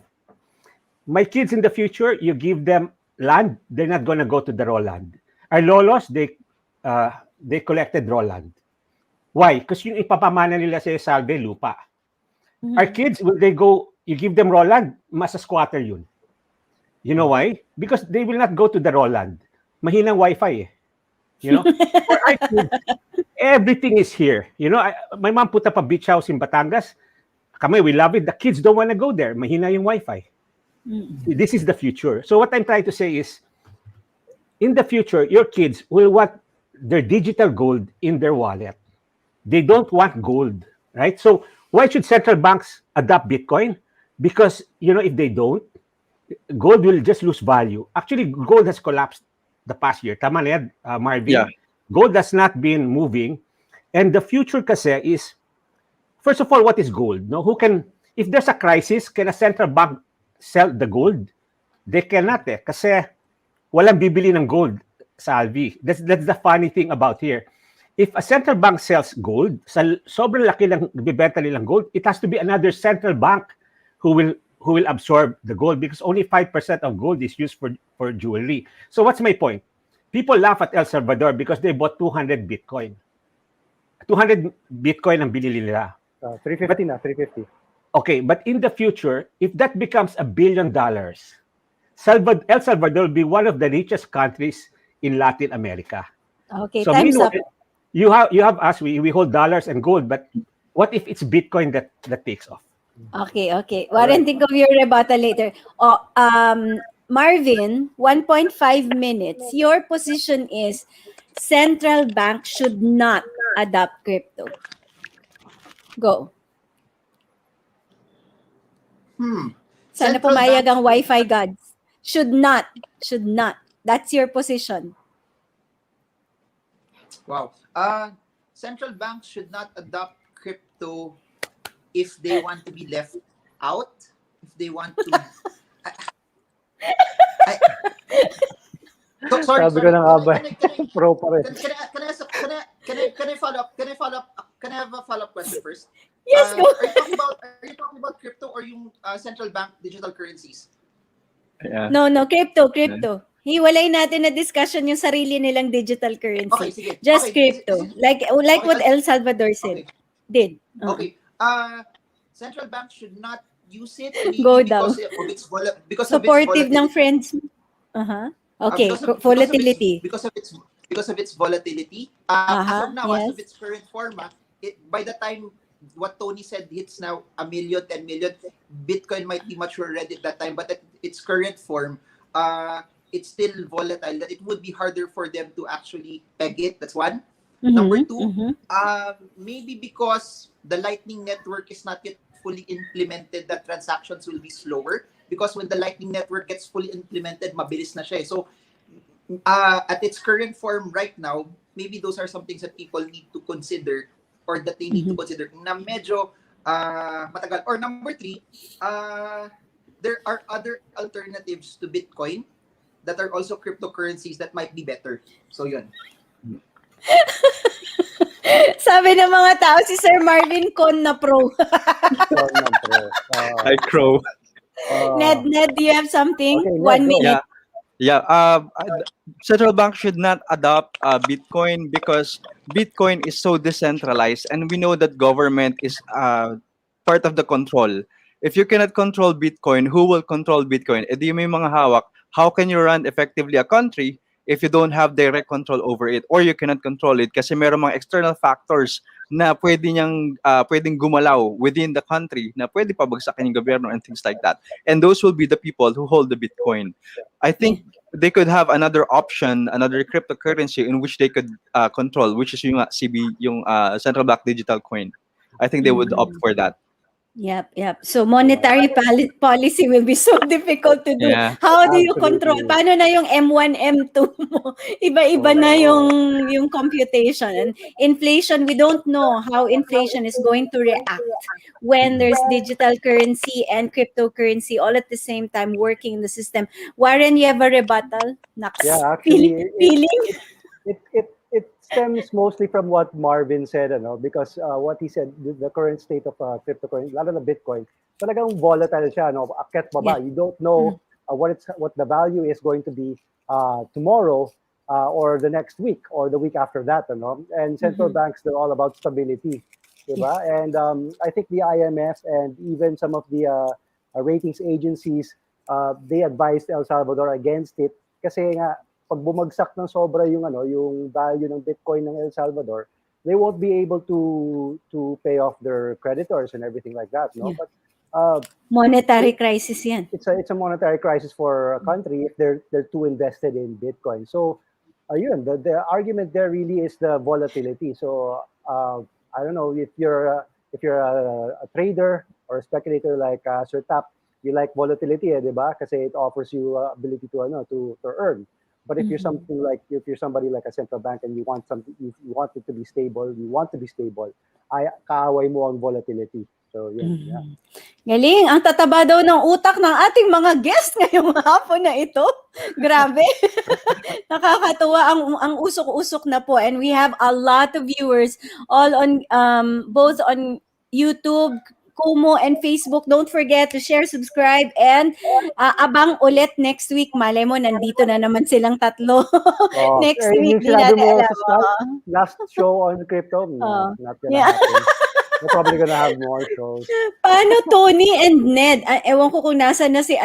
My kids in the future, you give them land, they're not going to go to the raw land. Our lolos, they collected raw land. Why? Because yung ipapamana nila sa Salve, lupa. Our kids, will they go, you give them raw land, mas squatter yun. You know why? Because they will not go to the raw land. Mahinang Wi-Fi eh. You know? For our kids, everything is here. You know, my mom put up a beach house in Batangas. Kami, we love it. The kids don't want to go there. Mahina yung Wi-Fi. This is the future. So what I'm trying to say is, in the future, your kids will want their digital gold in their wallet. They don't want gold, right? So why should central banks adopt Bitcoin? Because, if they don't, gold will just lose value. Actually, gold has collapsed the past year. Tama na yan, Marvin. Yeah. Gold has not been moving. And the future kasi is, first of all, what is gold? No, if there's a crisis, can a central bank sell the gold? They cannot kasi walang bibili ng gold sa Alvi. That's the funny thing about here. If a central bank sells gold, sa sobrang laki lang bibenta nilang gold, it has to be another central bank who will absorb the gold because only 5% of gold is used for jewelry. So what's my point? People laugh at El Salvador because they bought 200 Bitcoin. 200 Bitcoin ang binili nila. 350. Okay, but in the future, if that becomes $1 billion, El Salvador will be one of the richest countries in Latin America. Okay, So time's up. you have us, we hold dollars and gold, but what if it's Bitcoin that takes off? Okay. Warren, think of your rebuttal later. Marvin, 1.5 minutes. Your position is central bank should not adopt crypto. Go. Sana Central pumayag ang banks- Wi-Fi gods. Should not. Should not. That's your position. Wow. Central banks should not adopt crypto if they want to be left out, if they want to. Sorry. Sabi ko na nga ba, Can I- pro pa rin. Can I follow up? Can I have a follow-up question first? Yes, go. Are you talking about crypto or yung central bank digital currencies? Yeah. No, crypto. Hiwalay natin na discussion yung sarili nilang digital currency. Okay, sige. Just Okay, crypto. is it- Like okay, what El Salvador said. Okay. Did. Okay. Central bank should not use it Go because down. of its because of its Supportive ng volatility. friends. Okay, Because of volatility. because of its volatility. As of now, as of yes. its current format, by the time what Tony said hits now 1 million, 10 million, Bitcoin might be mature already at that time, but at its current form, it's still volatile. That it would be harder for them to actually peg it. That's one. Number two, maybe because the Lightning Network is not yet fully implemented, the transactions will be slower. Because when the Lightning Network gets fully implemented, mabilis na siya eh. So, at its current form right now, maybe those are some things that people need to consider or that they need to consider na medyo matagal. Or number three, there are other alternatives to Bitcoin that are also cryptocurrencies that might be better. So, yun. Sabi ng mga tao, si Sir Marvin Con na pro. I crow. Ned, do you have something? Okay, Ned, 1 go. minute. Central bank should not adopt Bitcoin because Bitcoin is so decentralized, and we know that government is part of the control. If you cannot control Bitcoin, who will control Bitcoin? E di may mga hawak. How can you run effectively a country if you don't have direct control over it, or you cannot control it kasi meron mga external factors na pwedeng gumalaw within the country na pwede pabagsakin yung gobyerno and things like that. And those will be the people who hold the Bitcoin. I think they could have another option, another cryptocurrency in which they could control, which is yung CB, yung central bank digital coin. I think they would opt for that. Yep. So monetary policy will be so difficult to do. Yeah. How do you Absolutely. control? Paano na yung M1, M2 mo? Iba-iba na yung computation. And inflation, we don't know how inflation is going to react when there's digital currency and cryptocurrency all at the same time working in the system. Warren, you have a rebuttal? Naks. Yeah, actually, Feeling? it stems mostly from what Marvin said, because what he said, the current state of cryptocurrency, lalo na Bitcoin, talagang volatile siya, akyat baba. You don't know what the value is going to be tomorrow or the next week or the week after that, And central banks, they're all about stability, diba? And I think the IMF and even some of the ratings agencies, they advised El Salvador against it kasi nga pag bumagsak ng sobra yung value ng Bitcoin ng El Salvador, they won't be able to pay off their creditors and everything like that, no? Yeah. But Monetary crisis yan. it's a monetary crisis for a country if they're too invested in Bitcoin. So ayun, the argument there really is the volatility. So I don't know if you're a trader or a speculator like Sir Tap, you like volatility, di ba? Kasi it offers you ability to earn. But if you're somebody like a central bank and you want it to be stable, kaaway mo ang volatility. So yeah. Galing, ang tataba daw ng utak ng ating mga guest ngayong hapon na ito. Grabe. Nakakatuwa ang usok-usok na po, and we have a lot of viewers all on both on YouTube, Kumu, and Facebook. Don't forget to share, subscribe, and abang ulit next week. Malay mo, nandito na naman silang tatlo. Next week, di natin alam. Last show on crypto, not gonna happen. We're probably gonna have more shows. Paano Tony and Ned? Ewan ko kung nasa na si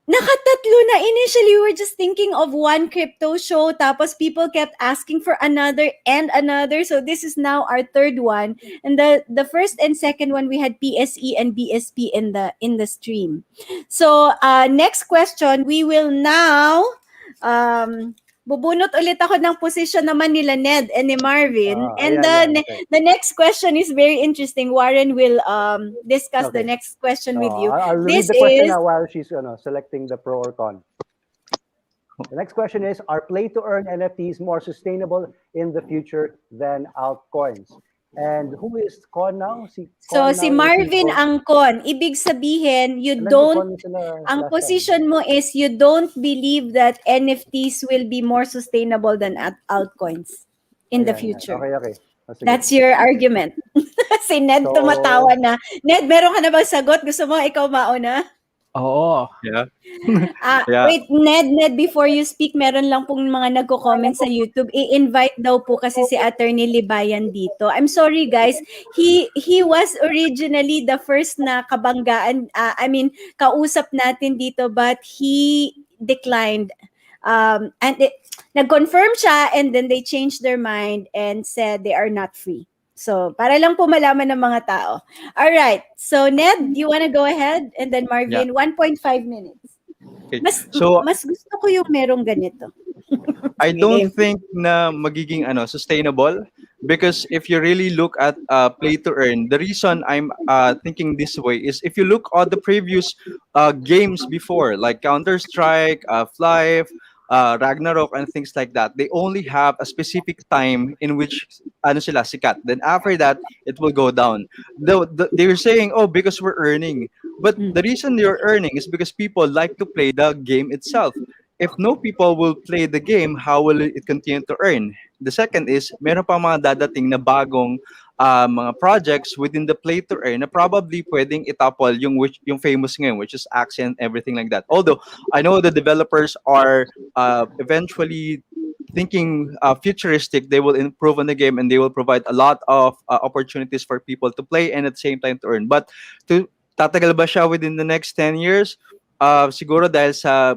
Nakatatlo na. Initially, we were just thinking of one crypto show, tapos people kept asking for another and another. So this is now our third one. And the first and second one, we had PSE and BSP in the stream. So next question, we will now bubunot ulit ako ng position naman nila Ned and ni Marvin. And the next question is very interesting. Warren will discuss the next question with you. I'll read This the question is now while she's selecting the pro or con. The next question is, are play-to-earn NFTs more sustainable in the future than altcoins? And who is con now? Si Marvin ang con. Ibig sabihin, ang position mo is you don't believe that NFTs will be more sustainable than altcoins in the future. Okay. That's your argument. Si Ned tumatawa na. Ned, meron ka na bang sagot? Gusto mo ikaw mauna? Oo. Yeah. Wait, Ned, before you speak, meron lang pong mga nagko-comment sa YouTube. I-invite daw po kasi si Attorney Libayan dito. I'm sorry guys, he was originally the first na kabanggaan, kausap natin dito, but he declined. Nag-confirm siya and then they changed their mind and said they are not free. So, para lang po malaman ng mga tao. All right. So, Ned, you wanna go ahead? And then Marvin, 1.5 minutes. Okay. Mas gusto ko yung merong ganito. I don't think na magiging sustainable, because if you really look at play to earn, the reason I'm thinking this way is if you look at the previous games before, like Counter-Strike, Flive, Ragnarok and things like that, they only have a specific time in which sila sikat. Then after that, it will go down. They were saying, oh, because we're earning. But the reason you're earning is because people like to play the game itself. If no people will play the game, how will it continue to earn? The second is, meron pa mga dadating na bagong mga projects within the play to earn na probably pwedeng itapol yung famous ngayon, which is AXIE and everything like that. Although I know the developers are eventually thinking futuristic, they will improve on the game and they will provide a lot of opportunities for people to play and at the same time to earn. But tatagal ba siya within the next 10 years? Siguro dahil sa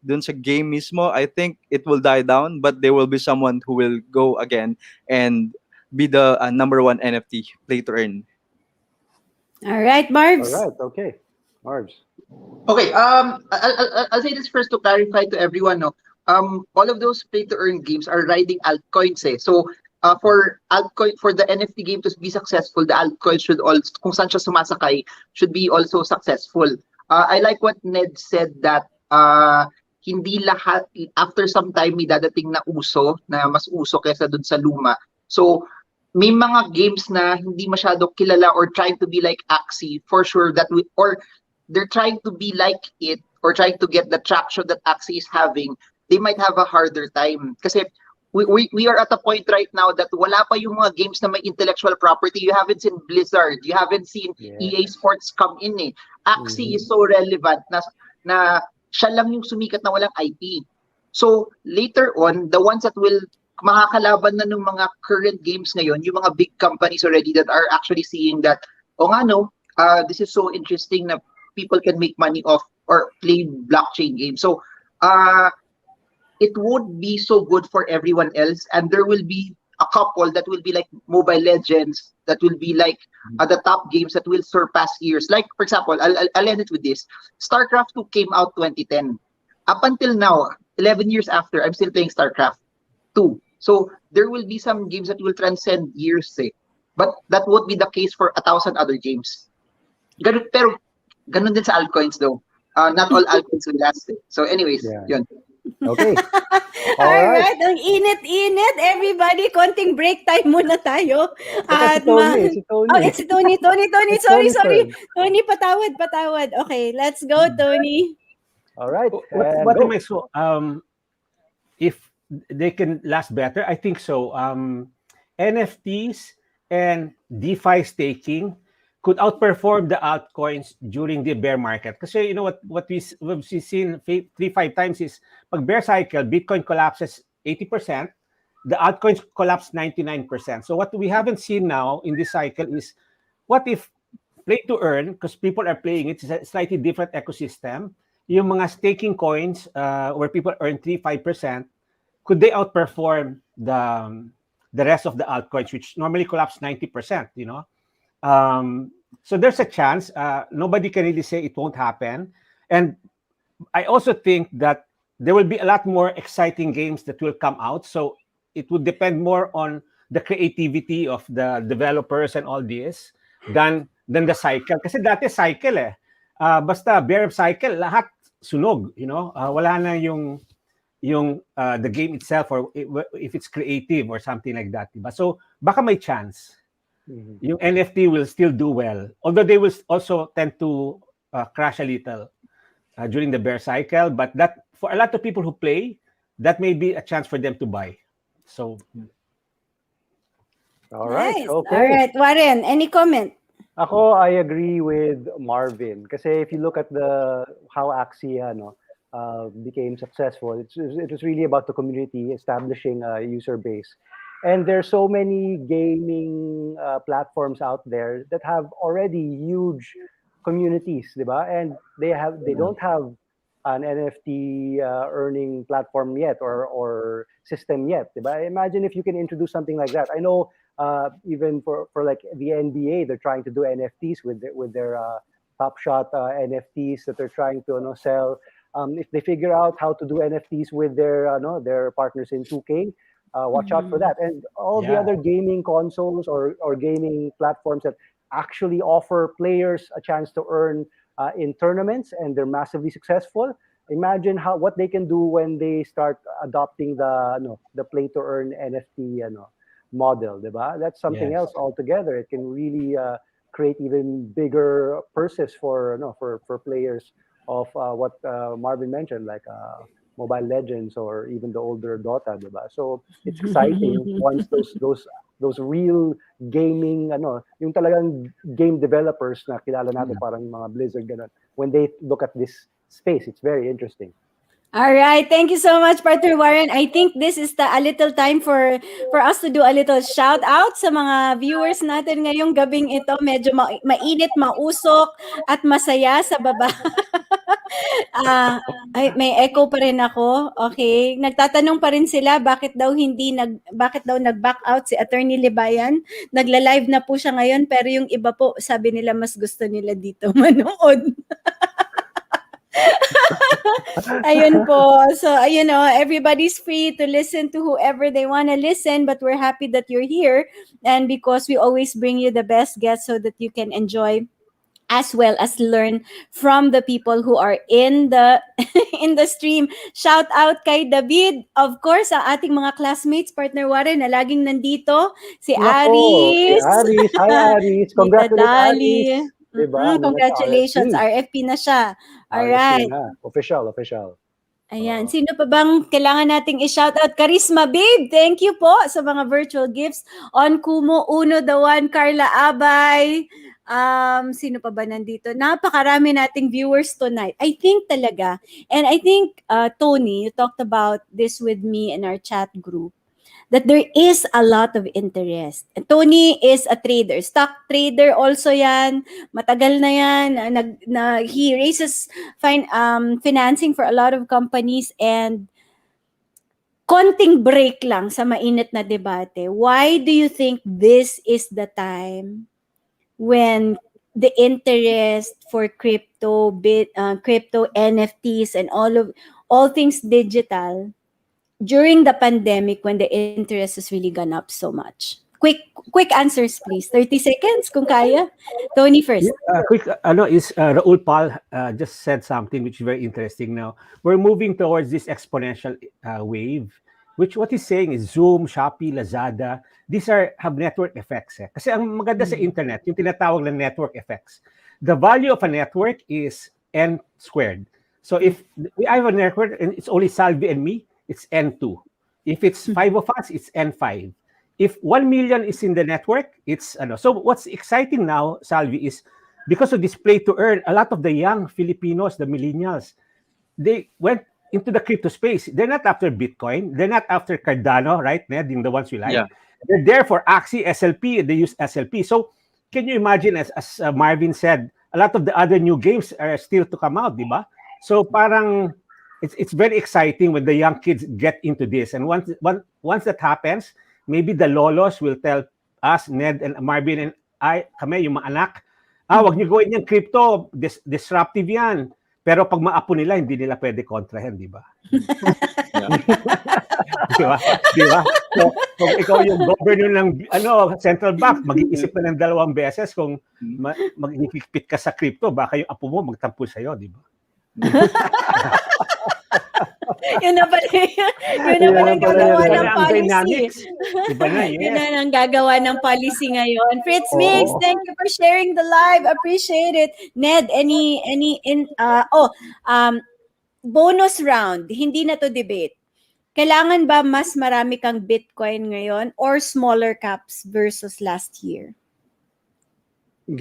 dun sa game mismo, I think it will die down, but there will be someone who will go again and be the number one NFT play to earn. All right, Marbs. All right, okay. Marbs. Okay, I'll say this first to clarify to everyone. No, all of those play to earn games are riding altcoins. So for the NFT game to be successful, the altcoin should also, kung saan siya sumasakay, should be also successful. I like what Ned said that hindi lahat, after some time may dadating na uso, na mas uso kaysa dun sa luma. So may mga games na hindi masyado kilala or trying to be like AXIE, for sure that or they're trying to be like it or trying to get the traction that AXIE is having, they might have a harder time. Kasi we are at a point right now that wala pa yung mga games na may intellectual property. You haven't seen Blizzard, you haven't seen EA Sports come in eh. AXIE is so relevant na siya lang yung sumikat na walang IP. So later on, the ones that will makakalaban na ng mga current games ngayon, yung mga big companies already that are actually seeing that, this is so interesting na people can make money off or play blockchain games. So it won't be so good for everyone else, and there will be a couple that will be like Mobile Legends, that will be like the top games that will surpass years. Like, for example, I'll end it with this. StarCraft 2 came out 2010. Up until now, 11 years after, I'm still playing StarCraft 2. So there will be some games that will transcend years, but that won't be the case for 1,000 other games. Pero ganun din sa altcoins though. Not all altcoins will last. So anyways, yun. Okay. All right. Ang init-init. Everybody, konting break time muna tayo. At si Tony. Oh, it's Tony. Sorry. Tony, patawad. Okay, let's go, Tony. All right. If they can last better, I think so. NFTs and DeFi staking could outperform the altcoins during the bear market. Kasi you know what we've seen 3-5 times is pag bear cycle, Bitcoin collapses 80%, the altcoins collapse 99%. So what we haven't seen now in this cycle is what if play to earn, because people are playing it, it's a slightly different ecosystem, yung mga staking coins where people earn 3-5%, could they outperform the rest of the altcoins, which normally collapse 90%, you know? So there's a chance. Nobody can really say it won't happen. And I also think that there will be a lot more exciting games that will come out. So it would depend more on the creativity of the developers and all this than the cycle. Kasi dati cycle eh. Basta bear cycle, lahat sunog, you know? Wala na yung the game itself, or if it's creative or something like that, diba? So baka may chance. Yung NFT will still do well, although they will also tend to crash a little during the bear cycle. But that, for a lot of people who play, that may be a chance for them to buy. So, All right. Nice. Okay. All right, Warren, any comment? Ako, I agree with Marvin. Kasi if you look at how AXIE became successful, it was really about the community, establishing a user base. And there's so many gaming platforms out there that have already huge communities, diba? And they don't have an NFT earning platform yet, or system yet, diba? Imagine if you can introduce something like that. I know even for like the NBA, they're trying to do NFTs with their Top Shot NFTs that they're trying to sell. If they figure out how to do NFTs with their partners in 2K, watch out for that. And all the other gaming consoles or gaming platforms that actually offer players a chance to earn in tournaments, and they're massively successful. Imagine what they can do when they start adopting the play to earn NFT model, diba? That's something else altogether. It can really create even bigger purses for players of what Marvin mentioned, like Mobile Legends or even the older Dota, diba? So it's exciting once those real gaming, yung talagang game developers na kilala natin, parang mga Blizzard, ganun, when they look at this space, it's very interesting. All right, thank you so much, Partner Warren. I think this is a little time for us to do a little shout out sa mga viewers natin ngayong gabing ito. Medyo mainit, mausok, at masaya sa baba. Ay, may echo pa rin ako. Okay, nagtatanong pa rin sila bakit daw nag-back out si Attorney Libayan. Nagla-live na po siya ngayon, pero yung iba po sabi nila mas gusto nila dito manood. Ayun po. So, everybody's free to listen to whoever they want to listen, but we're happy that you're here, and because we always bring you the best guests so that you can enjoy as well as learn from the people who are in the in the stream. Shout out kay David, of course, ang ating mga classmates, Partner Warren, na laging nandito, si Aris. Hi Aris, congratulations. Diba? Congratulations, RFP na siya. Alright. Official. Ayan. Sino pa bang kailangan nating i-shoutout? Charisma Babe, thank you po sa mga virtual gifts. On Kumo, Uno, The One, Carla Abay. Sino pa ba nandito? Napakarami nating viewers tonight. I think talaga. And I think, Tony, you talked about this with me in our chat group, that there is a lot of interest. And Tony is a trader, stock trader also yan. Matagal na yan. He raises financing for a lot of companies, and konting break lang sa mainit na debate. Why do you think this is the time when the interest for crypto, NFTs, and all things digital during the pandemic, when the interest has really gone up so much? Quick answers, please. 30 seconds, kung kaya. Tony first. Raul Pal just said something which is very interesting now. We're moving towards this exponential wave, which what he's saying is Zoom, Shopee, Lazada, these have network effects. Kasi ang maganda sa internet, yung tinatawag na network effects. The value of a network is N squared. So if I have a network and it's only Salve and me, it's N2. If it's 5 of us, it's N5. If 1 million is in the network, it's So what's exciting now, Salve, is because of this play to earn, a lot of the young Filipinos, the millennials, they went into the crypto space. They're not after Bitcoin. They're not after Cardano, right? Ned, the ones we like. Yeah. They're there for AXIE, SLP. They use SLP. So can you imagine, as Marvin said, a lot of the other new games are still to come out, di ba? So parang it's very exciting when the young kids get into this. And once that happens, maybe the lolos will tell us, Ned and Marvin and kami, yung mga anak, wag niyo gawin yung crypto, disruptive yan. Pero pag maapo nila, hindi nila pwede kontrahen, di ba? Di ba? So, kung ikaw yung governor ng central bank, mag-iisip ka ng 2 beses kung mag-ikipit ka sa crypto, baka yung apo mo magtampo sa'yo, di ba? Yun na pala yung gagawa ng policy. Iba na, yes. Yun na ang gagawa ng policy ngayon. Fritz Mix, thank you for sharing the live. Appreciate it. Ned, bonus round. Hindi na to debate. Kailangan ba mas marami kang Bitcoin ngayon or smaller caps versus last year?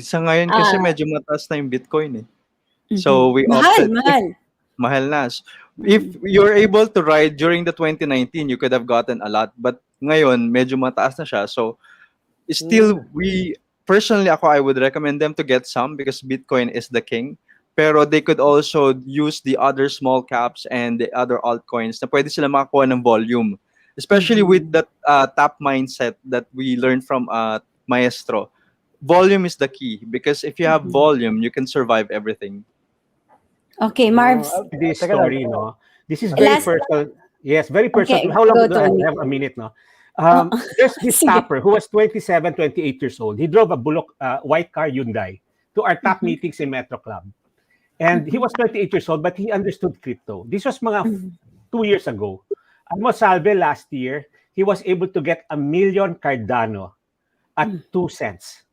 Sa ngayon kasi medyo mataas na yung Bitcoin eh. So we opted. Mahal na. If you're able to ride during the 2019, you could have gotten a lot. But ngayon, medyo mataas na siya. So still, personally, I would recommend them to get some because Bitcoin is the king. Pero they could also use the other small caps and the other altcoins na pwede sila makakuha ng volume. Especially with that top mindset that we learned from Maestro. Volume is the key because if you have volume, you can survive everything. Okay, Marv's. This story, no? This is very personal. Yes, very personal. Okay, How long do I Tony. have? A minute, no? There's this tapper who was 27, 28 years old. He drove a white car Hyundai to our top meetings in Metro Club. And he was 28 years old, but he understood crypto. This was mga 2 years ago. Herbosa Salve last year, he was able to get 1 million Cardano at 2 cents.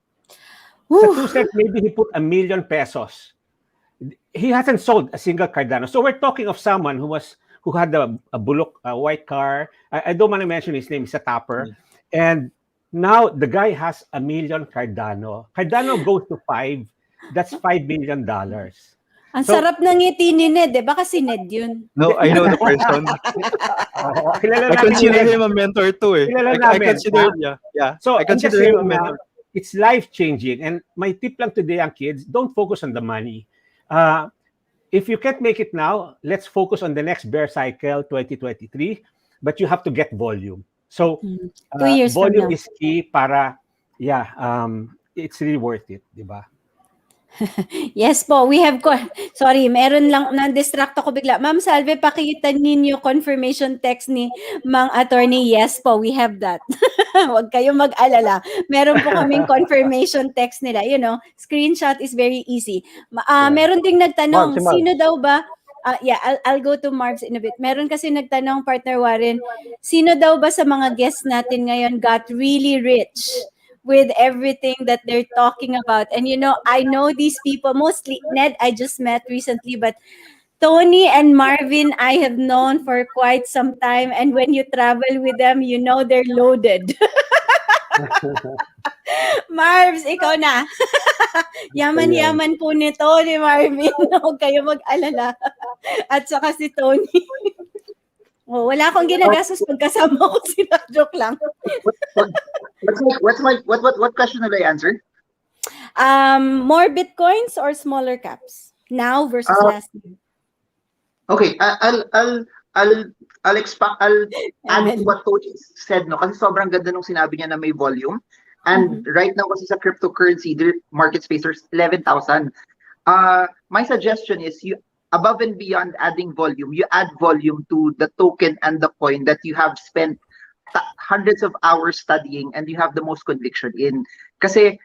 Sa 2 cents, maybe he put 1 million pesos. He hasn't sold a single Cardano. So we're talking of someone who had a white car. I don't want to mention his name. He's a tapper. And now the guy has 1 million Cardano. Cardano goes to 5. That's $5 million. Ang sarap ng ngiti ni Ned, eh. Baka si Ned yun. No, I know the person. I consider him a mentor too. Eh. I consider, So I consider him a mentor. It's life-changing. And my tip lang to the young kids, don't focus on the money. If you can't make it now, let's focus on the next bear cycle, 2023. But you have to get volume. So 2 years volume is key para, it's really worth it, di ba? Yes po, we have sorry, meron lang na-distract ako bigla. Ma'am Salve, pakita ninyo confirmation text ni Mang Attorney. Yes po, we have that. Huwag kayong mag-alala. Meron po kaming confirmation text nila. You know, screenshot is very easy. Meron ding nagtanong, sino daw ba? I'll go to Marv's in a bit. Meron kasi nagtanong, Partner Warren, sino daw ba sa mga guests natin ngayon got really rich with everything that they're talking about? And you know, I know these people, mostly Ned I just met recently, but Tony and Marvin I have known for quite some time, and when you travel with them, you know they're loaded. Marvs, ikaw na. Yaman-yaman po nito ni Marvin. Huwag kayo mag-alala. At saka si Tony. Wala akong ginagastos pagkasama ko sila. Joke lang. What question did I answer? More Bitcoins or smaller caps now versus last year? Okay, I'll add to what Tony said, no, kasi sobrang ganda nung sinabi niya na may volume. And right now kasi sa cryptocurrency, the market space, there's 11,000. My suggestion is above and beyond adding volume, you add volume to the token and the coin that you have spent hundreds of hours studying and you have the most conviction in. Kasi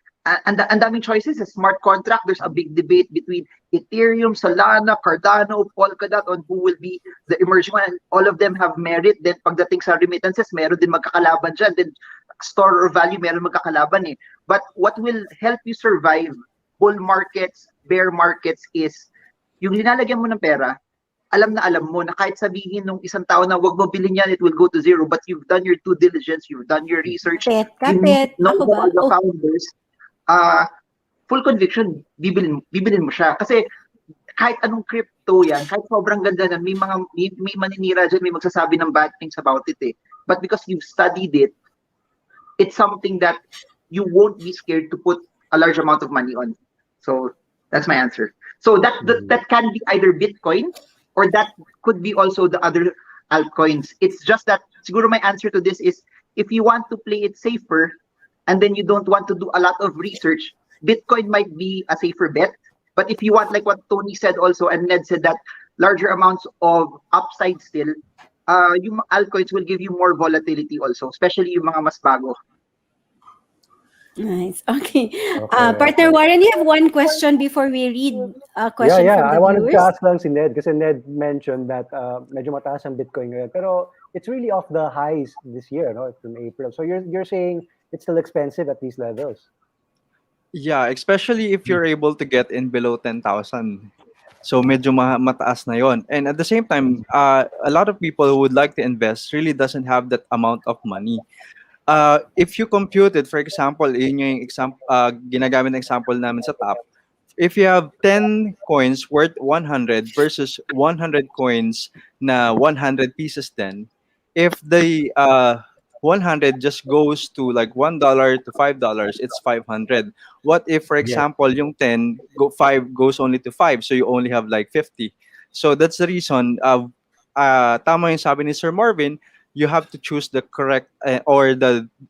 ang daming choices. A smart contract, there's a big debate between Ethereum, Solana, Cardano, Polkadot on who will be the emerging one. And all of them have merit. Then pagdating sa remittances, meron din magkakalaban dyan. Then store or value, meron magkakalaban eh. But what will help you survive bull markets, bear markets is yung linalagyan mo ng pera, alam mo na kahit sabihin nung isang tao na wag mo bilhin yan, it will go to zero, but you've done your due diligence, you've done your research, Kapit. you know the founders, full conviction, bibilin mo siya. Kasi kahit anong crypto yan, kahit sobrang ganda na, may maninira dyan, may magsasabi ng bad things about it eh. But because you've studied it, it's something that you won't be scared to put a large amount of money on. So, That's my answer. So that can be either Bitcoin or that could be also the other altcoins. It's just that siguro my answer to this is if you want to play it safer and then you don't want to do a lot of research, Bitcoin might be a safer bet. But if you want, like what Tony said also and Ned said, that larger amounts of upside still, yung altcoins will give you more volatility also, especially yung mga mas bago. Nice. Okay. Partner Warren, you have one question before we read a question yeah. from the I wanted viewers. to ask lang si Ned kasi Ned mentioned that medyo mataas ang Bitcoin ngayon. Pero it's really off the highs this year, no? From April. So you're saying it's still expensive at these levels? Yeah, especially if you're able to get in below 10,000. So medyo mataas na yon. And at the same time, a lot of people who would like to invest really doesn't have that amount of money. If you compute it, for example, yun yung ginagamit na example namin sa top, if you have 10 coins worth 100 versus 100 coins na 100 pieces then, if the 100 just goes to like $1 to $5, it's 500. What if, for example, yung 10 goes only to 5, so you only have like 50? So that's the reason. Tama yung sabi ni Sir Marvin. You have to choose the correct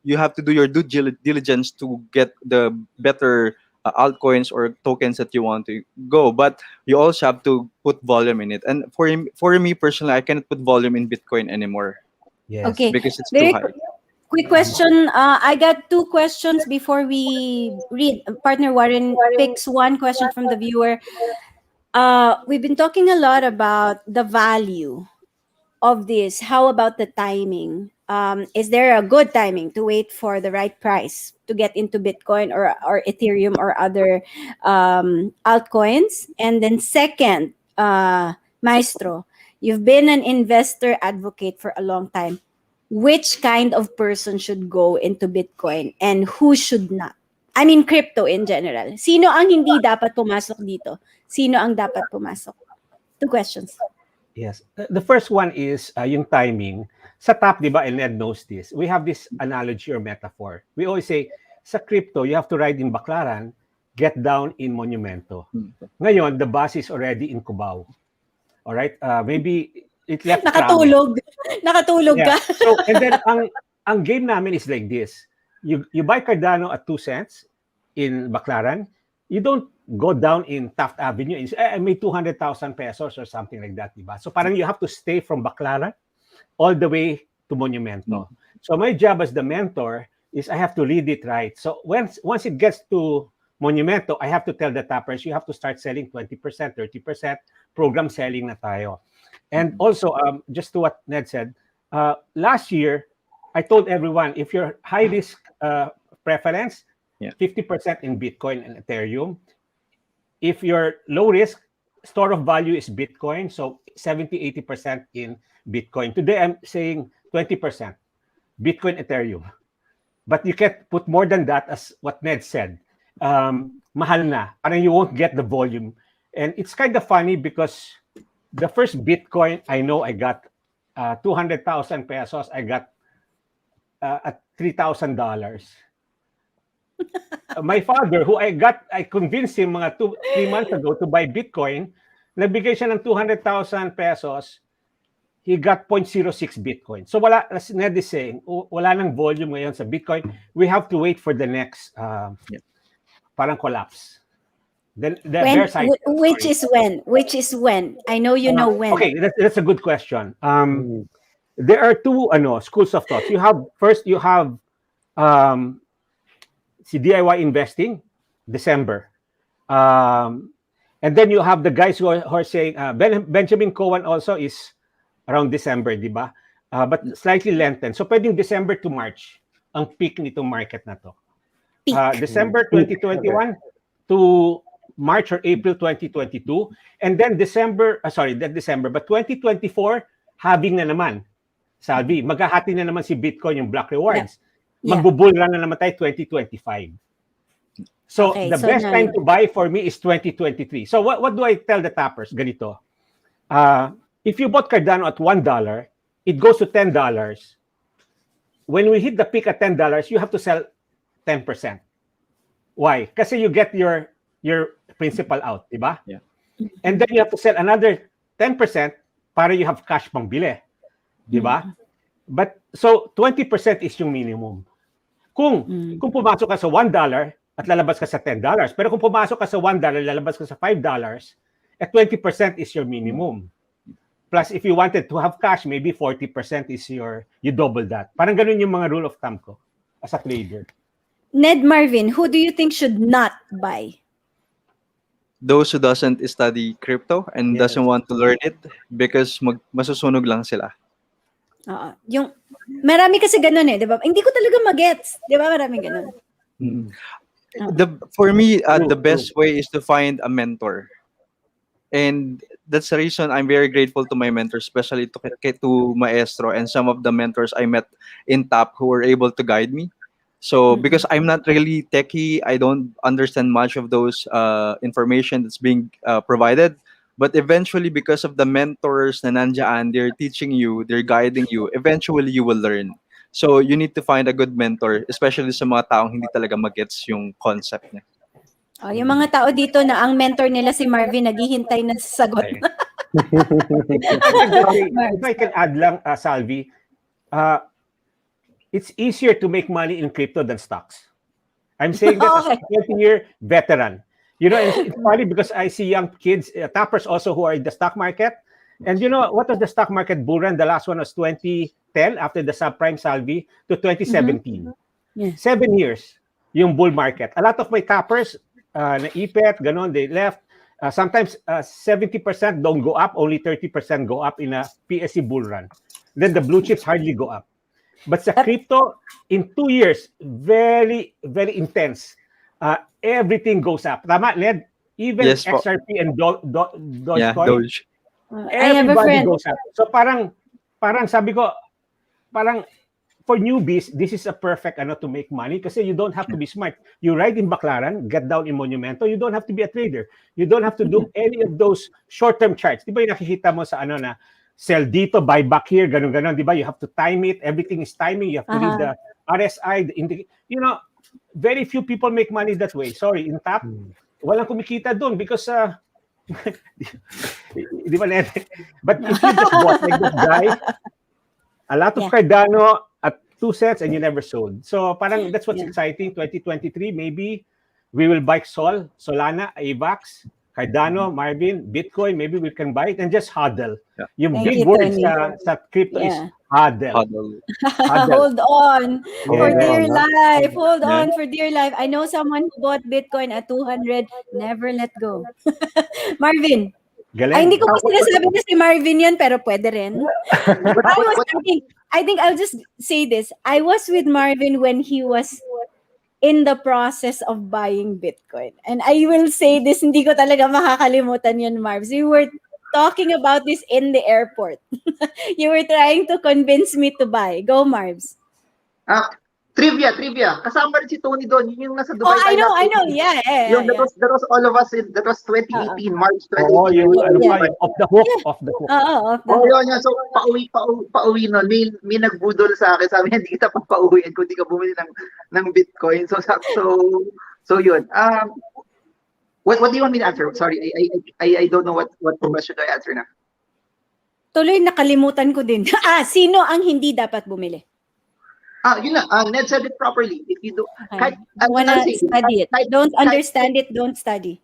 you have to do your due diligence to get the better altcoins or tokens that you want to go. But you also have to put volume in it. And for me personally, I cannot put volume in Bitcoin anymore. Yes. Okay. Because it's Very too high. quick question. I got two questions before we read. Partner Warren picks one question from the viewer. We've been talking a lot about the value of this. How about the timing? Is there a good timing to wait for the right price to get into Bitcoin or Ethereum or other altcoins? And then second, Maestro, you've been an investor advocate for a long time. Which kind of person should go into Bitcoin and who should not? I mean, crypto in general. Sino ang hindi dapat pumasok dito? Sino ang dapat pumasok? Two questions. Yes. The first one is yung timing. Sa top, di ba, and Ned knows this, we have this analogy or metaphor. We always say, sa crypto, you have to ride in Baclaran, get down in Monumento. Ngayon, the bus is already in Cubao. All right? Maybe it left Nakatulog ka. So, and then, ang game namin is like this. You buy Cardano at 2 cents in Baclaran. You don't go down in Taft Avenue and say, I made 200,000 pesos or something like that, diba? So parang you have to stay from Baclaran all the way to Monumento. So my job as the mentor is I have to lead it right. So once it gets to Monumento, I have to tell the tappers, you have to start selling 20%, 30%, program selling na tayo. And also, just to what Ned said, last year, I told everyone, if you're high risk preference, 50% in Bitcoin and Ethereum. If you're low risk, store of value is Bitcoin, so 70-80% in Bitcoin. Today, I'm saying 20% Bitcoin, Ethereum. But you can't put more than that, as what Ned said. Mahal na. Parang you won't get the volume. And it's kind of funny because the first Bitcoin, I know I got 200,000 pesos. I got at $3,000. My father, who I convinced him mga 3 months ago to buy Bitcoin, nagbigay siya ng 200,000 pesos, he got 0.06 Bitcoin. So wala, as Ned is saying, wala nang volume ngayon sa Bitcoin. We have to wait for the next parang collapse. Which is when? I know you know when. Okay, that's a good question. There are two schools of thought. You have si DIY investing, December. And then you have the guys who are saying, Benjamin Cohen also is around December, di ba? But slightly lengthened. So pwedeng December to March ang peak nitong market na to. December 2021 to March or April 2022. And then but 2024, halving na naman. Sabi, maghahati na naman si Bitcoin yung block rewards. Magbubull run na naman tayo 2025. So the best time to buy for me is 2023. So what do I tell the tappers? Ganito. If you bought Cardano at $1, it goes to $10. When we hit the peak at $10, you have to sell 10%. Why? Kasi you get your your principal out, di ba? Yeah. And then you have to sell another 10% para you have cash pang bili. Di ba? But, so 20% is yung minimum. Kung pumasok ka sa $1 at lalabas ka sa $10, pero kung pumasok ka sa $1, lalabas ka sa $5, at 20% is your minimum. Plus, if you wanted to have cash, maybe 40% is you double that. Parang ganun yung mga rule of thumb ko as a trader. Ned Marvin, who do you think should not buy? Those who doesn't study crypto and Yes. doesn't want to learn it because masusunog lang sila. Yung marami kasi ganun eh, 'di ba? Hindi ko talaga magets, 'di ba? Maraming ganun. For me, the best way is to find a mentor. And that's the reason I'm very grateful to my mentors, especially to Maestro and some of the mentors I met in TAP who were able to guide me. So because I'm not really techie, I don't understand much of those information that's being provided. But eventually, because of the mentors na nandiyan, they're teaching you, they're guiding you, eventually you will learn. So you need to find a good mentor, especially sa mga taong hindi talaga magets yung concept niya. Yung mga tao dito na ang mentor nila si Marvin, naghihintay na sa sagot. Okay. If I can add lang, Salvi, it's easier to make money in crypto than stocks. I'm saying that as a 20-year veteran. You know, it's funny because I see young kids, tappers also who are in the stock market. And you know, what was the stock market bull run? The last one was 2010 after the subprime, Salvi, to 2017. Yeah. 7 years yung bull market. A lot of my tappers, naipit, ganon, they left. Sometimes 70% don't go up, only 30% go up in a PSC bull run. Then the blue chips hardly go up. But sa crypto, in 2 years, very, very intense. Everything goes up. Tama, Ned? Even Yes, XRP and Dogecoin, Yeah, Doge. I have a everybody friend. goes up. So parang sabi ko, parang for newbies, this is a perfect to make money kasi you don't have to be smart. You ride in Baclaran, get down in Monumento, you don't have to be a trader. You don't have to do any of those short-term charts. Di ba yung nakikita mo sa na sell dito, buy back here, ganun-ganun, di ba? You have to time it. Everything is timing. You have to read the RSI, you know, very few people make money that way. Sorry, in TAP, walang kumikita doon because di ba, Ned? But if you just bought like this guy, a lot of Cardano at 2 cents and you never sold. So parang that's what's exciting. 2023, maybe we will buy Solana, AVAX, Cardano, Marvin, Bitcoin. Maybe we can buy it and just hodl. Yung Thank big you, word Tony. sa crypto is hodl. Hold on for Yeah. dear life. Hold on for dear life. I know someone who bought Bitcoin at 200. Never let go. Marvin. Galing. Ay, hindi ko pa sinasabi na si Marvin yan, pero pwede rin. I think I'll just say this. I was with Marvin when he was in the process of buying Bitcoin. And I will say this, hindi ko talaga makakalimutan yun, Marvs. We were talking about this in the airport. You were trying to convince me to buy. Go, Marvs. Trivia. Kasama rin si Tony doon. Yun yung nasa Dubai. I know. Yeah. That was all of us. That was 2018, March 2018. Oh, yung off the hook. Yun. So, pauwi nun. May nagbudol sa akin. Sabi niya, hindi kita pa pauwiin kung hindi ka bumili ng Bitcoin. So yun. What do you want me to answer? Sorry, I don't know what question I answer na. Tuloy nakalimutan ko din. Sino ang hindi dapat bumili? Yun na. Ned said it properly. If you do, I wanna study it. Don't understand it, don't study.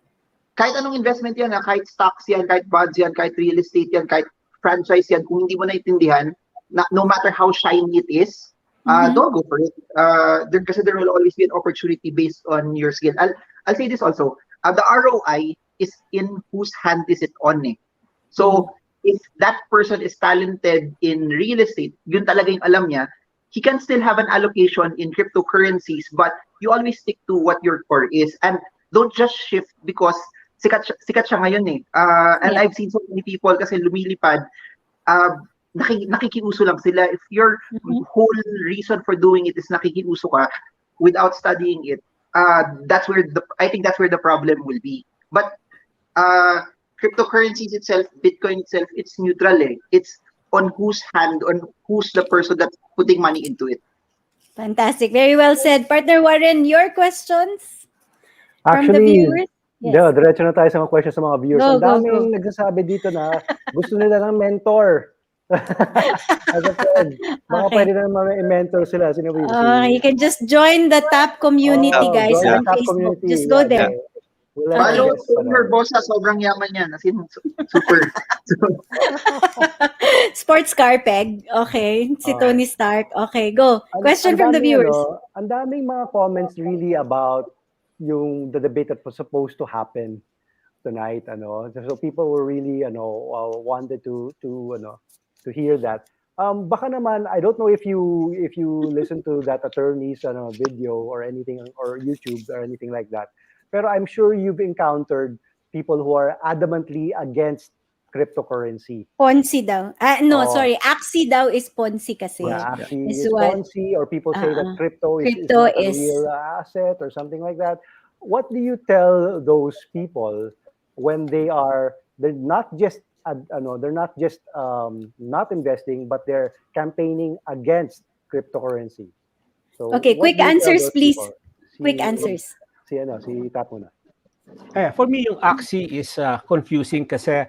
Kahit anong investment yan, kahit stocks yan, kahit bonds yan, kahit real estate yan, kahit franchise yan, kung hindi mo naintindihan, no matter how shiny it is, don't go for it. Kasi there will always be an opportunity based on your skill. I'll say this also. The ROI is in whose hand is it on eh. So, if that person is talented in real estate, yun talaga yung alam niya, he can still have an allocation in cryptocurrencies, but you always stick to what your core is. And don't just shift because sikat siya ngayon eh. And I've seen so many people kasi lumilipad, nakikiuso lang sila. If your whole reason for doing it is nakikiuso ka without studying it, I think that's where the problem will be. But cryptocurrencies itself, Bitcoin itself, it's neutral eh. It's on whose hand, on who's the person that's putting money into it. Fantastic. Very well said. Partner Warren, your questions from the Actually, viewers? Diretso na tayo sa mga questions sa mga viewers. Go, Ang go, daming nagsasabi dito na gusto nila ng mentor. As a friend, baka Okay. pwede na i-mentor sila. Sino ba yun? You can just join the top community, guys, join on the top Facebook. community. Just go Yeah, there. We'll let Follow you guys si Herbosa, sobrang yaman yan. As in, super. Sports car peg. Okay. Si Ah. Tony Stark. Okay, go. Question from the viewers. Ang daming mga comments really about the debate that was supposed to happen tonight. So people were really wanted to hear that. Baka naman, I don't know if you listen to that attorney's video or anything, or YouTube or anything like that. Pero I'm sure you've encountered people who are adamantly against cryptocurrency. Ponzi daw. No, Oh. sorry. AXIE daw is Ponzi kasi. Actually, Is it's what- Ponzi, or people say that crypto is Crypto not a is- real asset or something like that. What do you tell those people when they're not just not investing, but they're campaigning against cryptocurrency? So Okay, what quick do you tell answers, those please. people? Quick answers. Si Tap muna. For me, yung AXIE is confusing kasi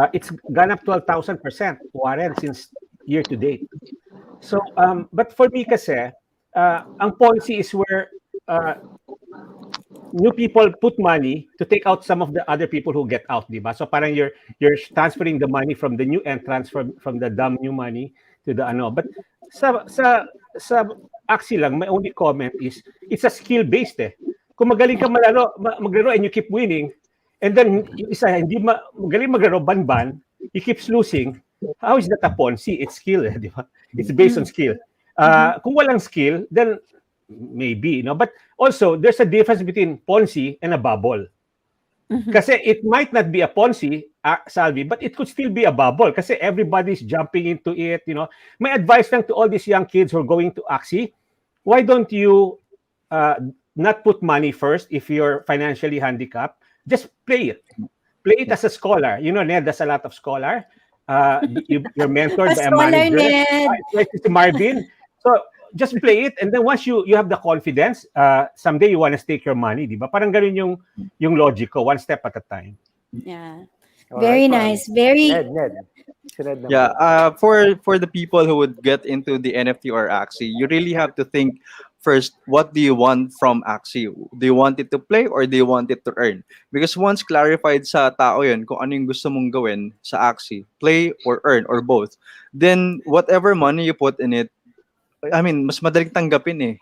it's gone up 12,000%, Warren, since year to date. So, but for me kasi, ang policy is where new people put money to take out some of the other people who get out, di ba? So parang you're transferring the money from the new entrants, from the dumb new money to the ano. But sa AXIE lang, my only comment is it's a skill-based eh. Kung magaling ka maglaro and you keep winning, and then yung isa hindi magaling maglaro, ban, he keeps losing, how is that a Ponzi? It's skill, di ba? It's based on skill. Kung walang skill, then maybe, no? But also, there's a difference between Ponzi and a bubble. Kasi it might not be a Ponzi, Salvi, but it could still be a bubble kasi everybody's jumping into it, you know. My advice lang to all these young kids who are going to AXIE, why don't you not put money first if you're financially handicapped? Just play it. Play it as a scholar. You know, Ned, there's a lot of scholar. You're mentored by a manager. Ned. Like Marvin. So just play it, and then once you have the confidence, someday you want to stake your money, di ba? Parang ganun yung logic ko, one step at a time. Yeah. All Very right, nice. Very Ned. Si Ned naman. Yeah, for the people who would get into the NFT or AXIE, you really have to think first, what do you want from AXIE? Do you want it to play or do you want it to earn? Because once clarified sa tao yun kung ano yung gusto mong gawin sa AXIE, play or earn or both, then whatever money you put in it, I mean, mas madaling tanggapin eh.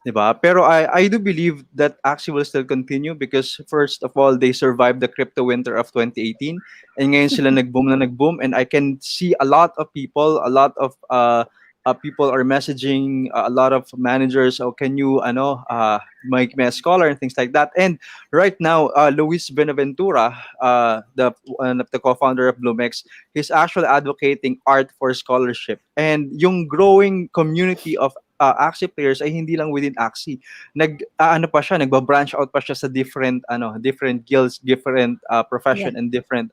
Diba? Pero I do believe that AXIE will still continue because first of all, they survived the crypto winter of 2018 and ngayon sila nag-boom, and I can see a lot of people, people are messaging a lot of managers, can you make me a scholar and things like that. And right now, Luis Benaventura, the co-founder of Blumex, he's actually advocating art for scholarship. And yung growing community of AXIE players ay hindi lang within AXIE. Nagba-branch out pa siya sa different guilds, different profession, and different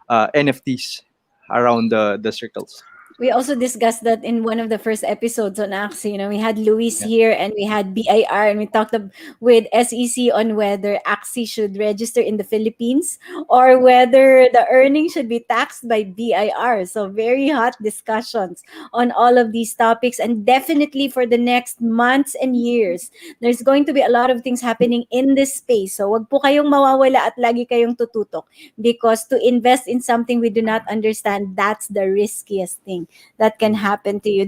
NFTs around the circles. We also discussed that in one of the first episodes on AXIE. You know, we had Luis here and we had BIR, and we talked with SEC on whether AXIE should register in the Philippines or whether the earnings should be taxed by BIR. So very hot discussions on all of these topics, and definitely for the next months and years, there's going to be a lot of things happening in this space. So wag po kayong mawawala at lagi kayong tututok, because to invest in something we do not understand, that's the riskiest thing that can happen to you.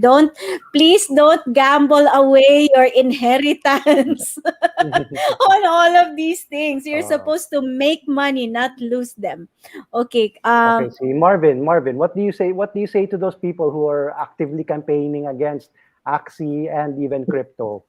Please don't gamble away your inheritance on all of these things. You're supposed to make money, not lose them. Okay. Okay, see, Marvin, what do you say to those people who are actively campaigning against AXIE and even crypto?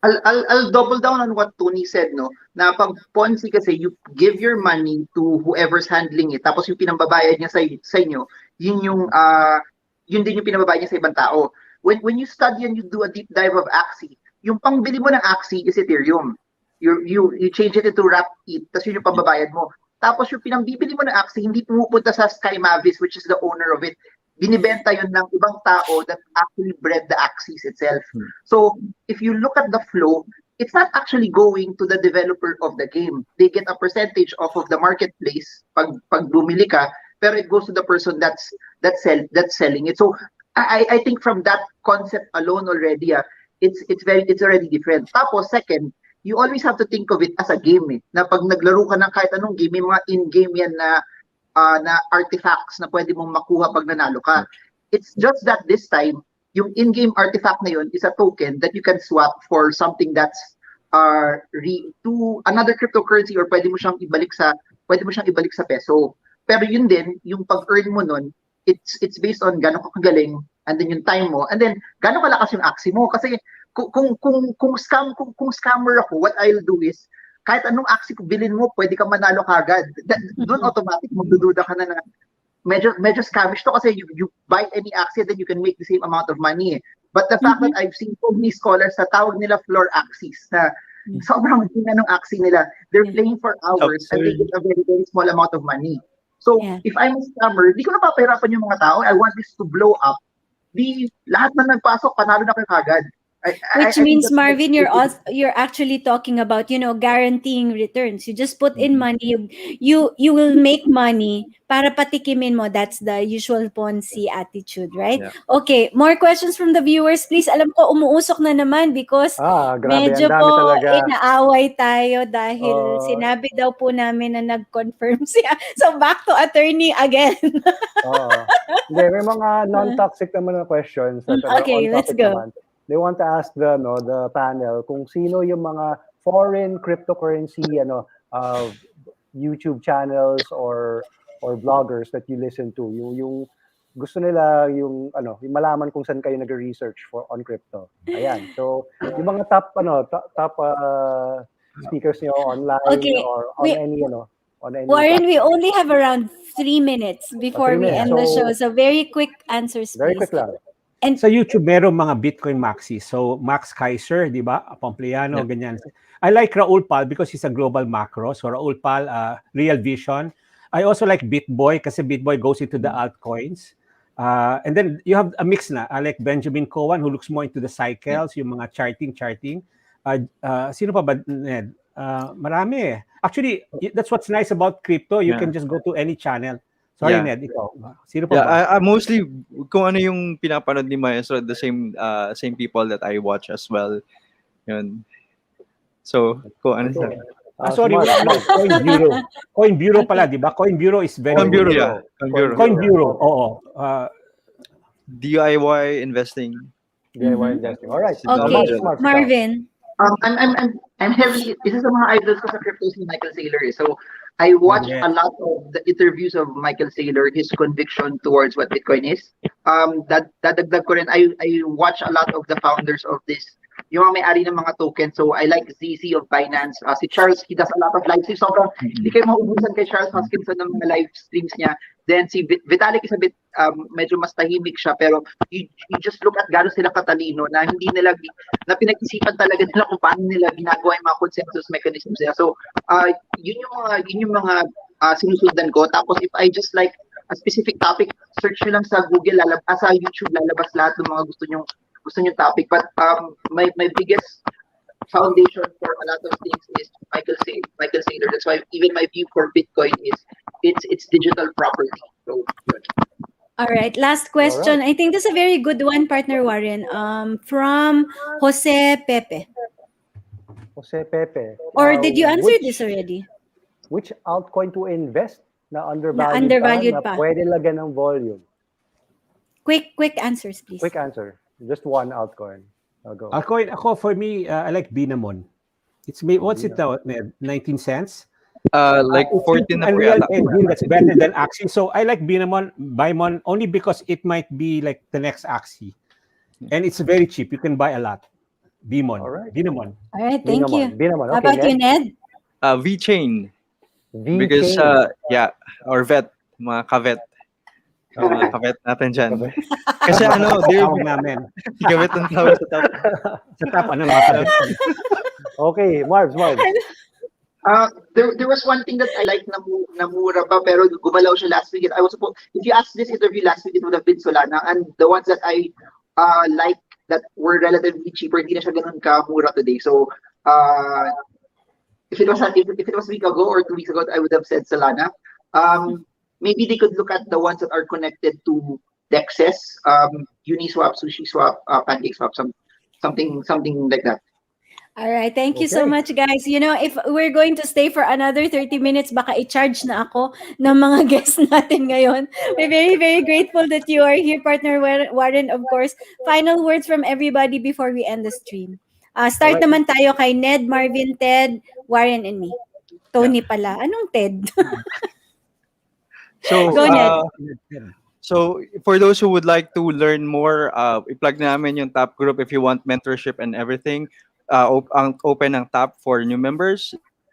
I'll double down on what Tony said, no? Na pag Ponzi kasi, you give your money to whoever's handling it, tapos yung pinambabayad niya sa inyo, yun din yung pinambabayad niya sa ibang tao. When you study and you do a deep dive of AXIE, yung pangbili mo ng AXIE is Ethereum. You change it into wrap it, tapos yun yung pambabayad mo. Tapos yung pinambibili mo ng AXIE, hindi pumupunta sa Sky Mavis, which is the owner of it. Binibenta yun ng ibang tao that actually bred the AXIEs itself. So, if you look at the flow, it's not actually going to the developer of the game. They get a percentage off of the marketplace pag bumili ka, pero it goes to the person that's selling it. So I think from that concept alone already, it's already different. Tapos second, you always have to think of it as a game na pag naglaro ka ng kahit anong game, may mga in-game yan na artifacts na pwede mong makuha pag nanalo ka. It's just that this time, yung in-game artifact na yun is a token that you can swap for something that's to another cryptocurrency, or pwede mo siyang ibalik sa peso. Pero yun din, yung pag-earn mo nun, it's based on gaano ka kagaling, and then yung time mo, and then gaano kalakas yung AXIE mo. Kasi kung scammer ako, what I'll do is, kahit anong AXIE bilhin mo, pwede ka manalo kagad. Doon automatic magdududa ka na medyo scamish to, kasi you buy any AXIE, then you can make the same amount of money. But the fact that I've seen so many scholars na tawag nila floor AXIEs, na sobrang hina ng AXIE nila, they're playing for hours and they get a very, very small amount of money. So if I'm a scammer, di ko napapahirapan yung mga tao. I want this to blow up. Lahat na nagpasok, panalo na kayo kagad. Which means, Marvin, you're actually talking about, guaranteeing returns. You just put in money, you will make money para patikimin mo. That's the usual Ponzi attitude, right? Yeah. Okay, more questions from the viewers, please. Alam ko umuusok na naman because grabe, medyo po inaaway tayo dahil sinabi daw po namin na nag-confirm siya. So back to attorney again. May mga non-toxic naman na questions. Okay, let's go. Naman. They want to ask the panel kung sino yung mga foreign cryptocurrency YouTube channels or bloggers that you listen to, yung gusto nila yung malaman kung saan kayo nag-research on crypto. Ayan. So yung mga top speakers niyo online or on any Warren, we only have around 3 minutes before we end the show. So very quick answers, please. Very quick lang. And sa YouTube, meron mga Bitcoin maxi. So, Max Kaiser, di ba? Pompliano, ganyan. I like Raul Pal because he's a global macro. So, Raul Pal, Real Vision. I also like BitBoy kasi BitBoy goes into the altcoins. And then, you have a mix na. I like Benjamin Cohen who looks more into the cycles, yung mga charting. Sino pa ba, Ned? Marami eh. Actually, that's what's nice about crypto. You can just go to any channel. Sorry, Ned, ikaw. Sino pa ba? Mostly, kung ano yung pinapanood ni Maestro, the same people that I watch as well. Yun. So, kung ano siya. Sorry, Coin Bureau. Coin Bureau pala, di ba? Coin Bureau is very good. Coin Bureau, oo. DIY investing. All right. Okay, Marvin. I'm heavily, isa sa mga idols ko sa crypto si Michael Saylor. So, I watch a lot of the interviews of Michael Saylor, his conviction towards what Bitcoin is. Dadagdag ko rin, I watch a lot of the founders of this, yung mga may-ari ng mga tokens. So I like ZZ of Binance. Si Charles, he does a lot of live streams. Sobrang hindi kayo maubusan kay Charles Hoskinson ng mga live streams niya. Then si Vitalik is a bit, medyo mas tahimik siya, pero you just look at gano'n sila katalino na hindi nila, na pinag-isipan talaga nila kung paano nila ginagawa yung mga consensus mechanisms nila. So yun yung mga sinusundan ko. Tapos if I just like a specific topic, search nyo lang sa Google, sa YouTube, lalabas lahat ng mga gusto nyo topic. But my biggest foundation for a lot of things is Michael Saylor. That's why even my view for Bitcoin is it's digital property. So good. All right, last question. I think this is a very good one, partner Warren. From Jose Pepe. Or did you answer this already? Which altcoin to invest na undervalued pa. Pwede lagyan ng volume? Quick answers, please. Quick answer. Just one altcoin. I'll go. Altcoin, for me, I like Binamon. It's what's it now? 19 cents? Like 14 na Unreal Engine that's better than AXIE. So I like Bimon only because it might be like the next AXIE. And it's very cheap. You can buy a lot. Bimon. All right. Binamon. All right, thank you. Binamon. How about you, Ned? VeChain. Because, or VET, mga kavet. Mga kavet natin dyan. Kasi they're namin. Kavet ang tawag sa top. Sa top, mga kavet. Okay, Marv. There was one thing that I like na mura pa, pero gumalaw siya last week. If you asked this interview last week, it would have been Solana. And the ones that I like that were relatively cheaper, hindi na siya ganun ka mura today. So if it was a week ago or 2 weeks ago, I would have said Solana. Maybe they could look at the ones that are connected to DEXs, Uniswap, SushiSwap, PancakeSwap, something like that. All right, thank you so Okay. much, guys. You know, if we're going to stay for another 30 minutes, baka i-charge na ako ng mga guests natin ngayon. We're very, very grateful that you are here, partner Warren, of course. Final words from everybody before we end the stream. Start Alright. naman tayo kay Ned, Marvin, Ted, Warren, and me. Tony pala. Anong Ted? So, Go Ned. So for those who would like to learn more, i-plug namin yung top group if you want mentorship and everything. Open ang top for new members.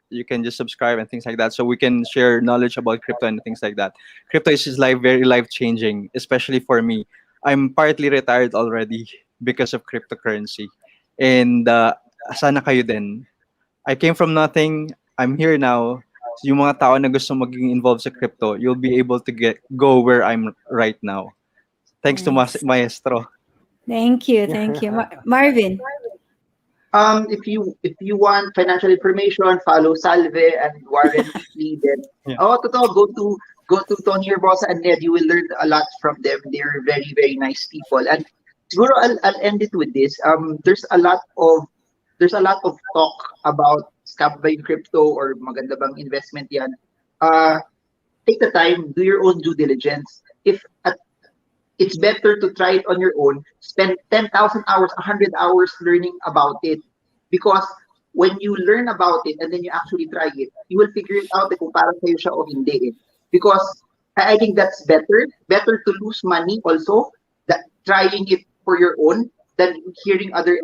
You can just subscribe and things like that, so we can share knowledge about crypto and things like that. Crypto is very life changing, especially for me. I'm partly retired already because of cryptocurrency, and sana kayo din. I came from nothing. I'm here now. So yung mga tao na gusto maging involved sa crypto, you'll be able to go where I'm right now. Thanks to Nice. Maestro. Thank you. Marvin. If you want financial information, follow Salve and Warren weekly. Then, go to Tony Herbosa and Ned. You will learn a lot from them. They're very, very nice people. And siguro I'll end it with this. There's a lot of talk about scam ba yung crypto or maganda bang investment yan. Take the time, do your own due diligence. It's better to try it on your own. Spend 10,000 hours, 100 hours learning about it. Because when you learn about it and then you actually try it, you will figure it out kung parang sa'yo siya o hindi. Because I think that's better. Better to lose money also, that trying it for your own than hearing other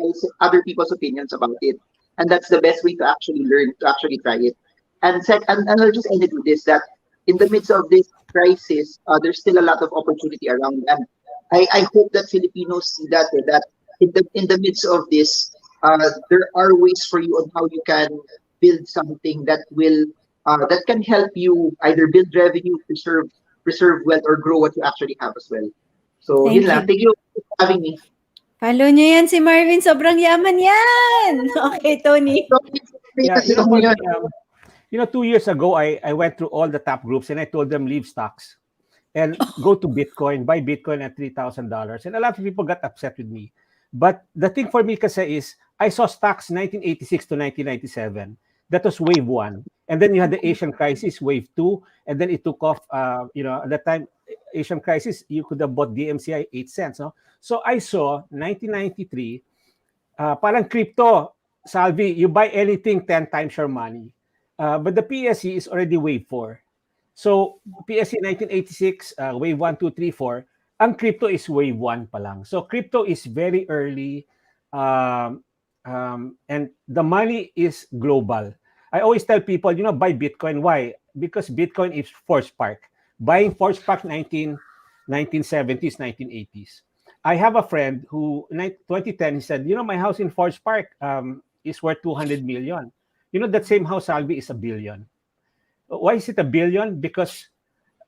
people's opinions about it. And that's the best way to actually learn, to actually try it. And I'll just end it with this, that in the midst of this crisis, there's still a lot of opportunity around. And I hope that Filipinos see that in the midst of this, there are ways for you on how you can build something that will that can help you either build revenue, preserve wealth, or grow what you actually have as well. So Thank yun lang. you. Thank you for having me. Follow nyo yan si Marvin. Sobrang yaman yan. Okay, Tony. Yeah, you know, 2 years ago, I went through all the top groups and I told them leave stocks and go to Bitcoin, buy Bitcoin at $3,000. And a lot of people got upset with me. But the thing for me kasi is, I saw stocks 1986 to 1997. That was wave 1. And then you had the Asian crisis, wave 2. And then it took off, at that time, Asian crisis, you could have bought DMCI 8 cents. No? So I saw 1993, parang crypto, Salvi, you buy anything 10 times your money. But the PSE is already wave 4. So PSE 1986, wave 1, 2, 3, 4. Ang crypto is wave 1 pa lang. So crypto is very early. And the money is global. I always tell people, buy Bitcoin. Why? Because Bitcoin is Force Park. Buying Force Park 1970s, 1980s. I have a friend who, in 2010, he said, my house in Force Park is worth 200 million. That same house, Salvi, is $1 billion. Why is it $1 billion? Because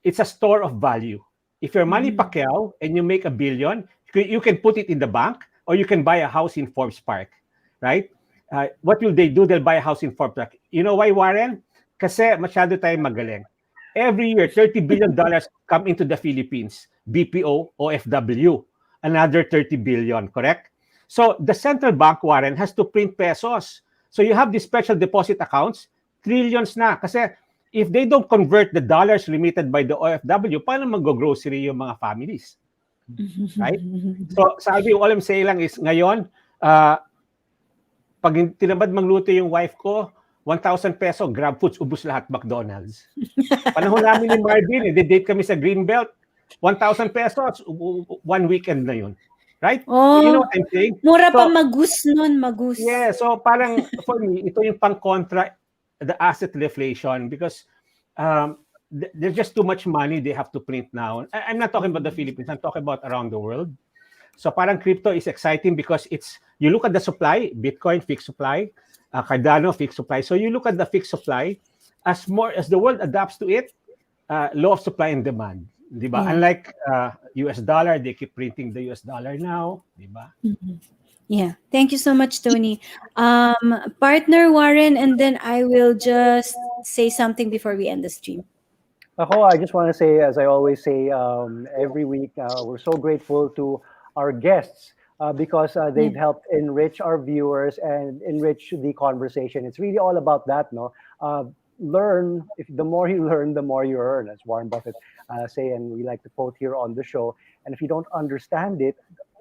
it's a store of value. If your money Pacquiao and you make $1 billion, you can put it in the bank or you can buy a house in Forbes Park, right? What will they do? They'll buy a house in Forbes Park. You know why, Warren? Kasi masyado tayong magaling. Every year, $30 billion come into the Philippines. BPO, OFW. Another 30 billion, correct? So the central bank, Warren, has to print pesos. So you have these special deposit accounts, trillions na. Kasi if they don't convert the dollars limited by the OFW, paano mag-grocery yung mga families? Right? So sabi, all I'm saying lang is, ngayon, pag tinamad magluto yung wife ko, 1,000 peso, Grab Foods, ubus lahat McDonald's. Panahon namin ni Marvin, date kami sa Greenbelt, 1,000 pesos, 1 weekend na yun. Right? Oh, you know what I'm saying? Mura pa magus nun, magus. Yeah, so parang for me, ito yung pang-contra the asset deflation because there's just too much money they have to print now. I'm not talking about the Philippines, I'm talking about around the world. So parang crypto is exciting because you look at the supply, Bitcoin fixed supply, Cardano fixed supply. So you look at the fixed supply, as the world adapts to it, law of supply and demand. Diba? Yeah. Unlike US dollar, they keep printing the US dollar now. Diba? Yeah. Thank you so much, Tony. Partner Warren, and then I will just say something before we end the stream. Ako, I just want to say, as I always say every week, we're so grateful to our guests because they've Yeah. helped enrich our viewers and enrich the conversation. It's really all about that, no? Learn. If the more you learn, the more you earn, as Warren Buffett say, and we like to quote here on the show. And if you don't understand it,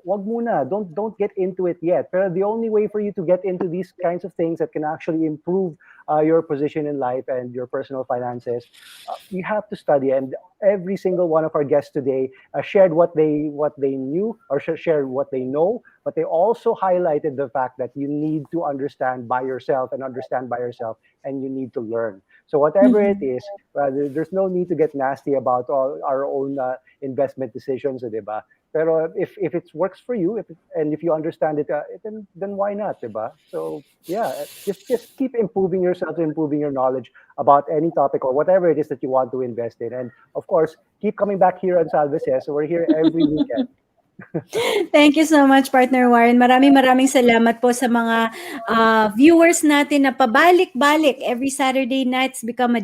wag muna. Don't get into it yet. But the only way for you to get into these kinds of things that can actually improve your position in life and your personal finances, you have to study. And every single one of our guests today shared what they knew or shared what they know, but they also highlighted the fact that you need to understand by yourself and understand by yourself, and you need to learn. So whatever it is, there's no need to get nasty about all our own investment decisions, di ba? Pero if it works for you, and if you understand it, then why not, diba? So yeah, just keep improving yourself, improving your knowledge about any topic or whatever it is that you want to invest in, and of course, keep coming back here on Salve Says. So we're here every weekend. Thank you so much, Partner Warren. Maraming salamat po sa mga viewers natin na pabalik-balik. Every Saturday nights become a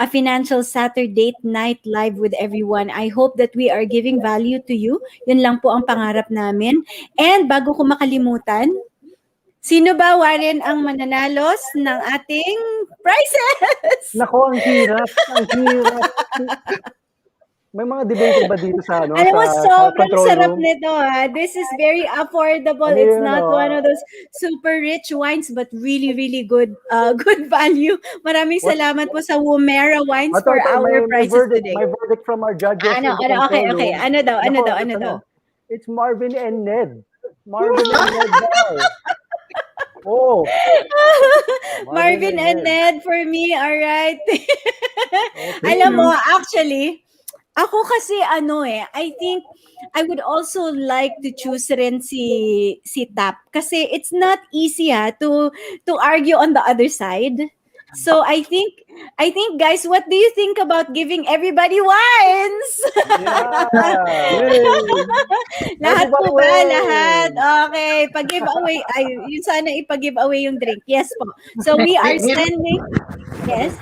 financial Saturday night live with everyone. I hope that we are giving value to you. Yun lang po ang pangarap namin. And bago ko makalimutan, sino ba, Warren, ang mananalos ng ating prizes? Nako, ang hirap, ang hirap. May mga debate ba dito sa Alam mo, sa sobrang control sarap room? nito ha. This is very affordable. Ano It's yun, not one of those super rich wines, but really, really good good value. Maraming What? salamat po sa Woomera Wines Ito, for our may prizes verdict, today. may verdict from our judges in the Okay. control room. Ano daw? Nako, it's Marvin and Ned. Marvin and Ned daw. Oh, Marvin and Ned for me, all right. Okay. Alam mo, actually, ako kasi I think I would also like to choose rin si Tap kasi it's not easy to argue on the other side. So I think guys, what do you think about giving everybody wines? Yeah. Lahat po ba? Everybody Lahat. wins. Okay. Pag-giveaway. Ay, yun sana ipag-giveaway yung drink. Yes po. So we are sending... Yes?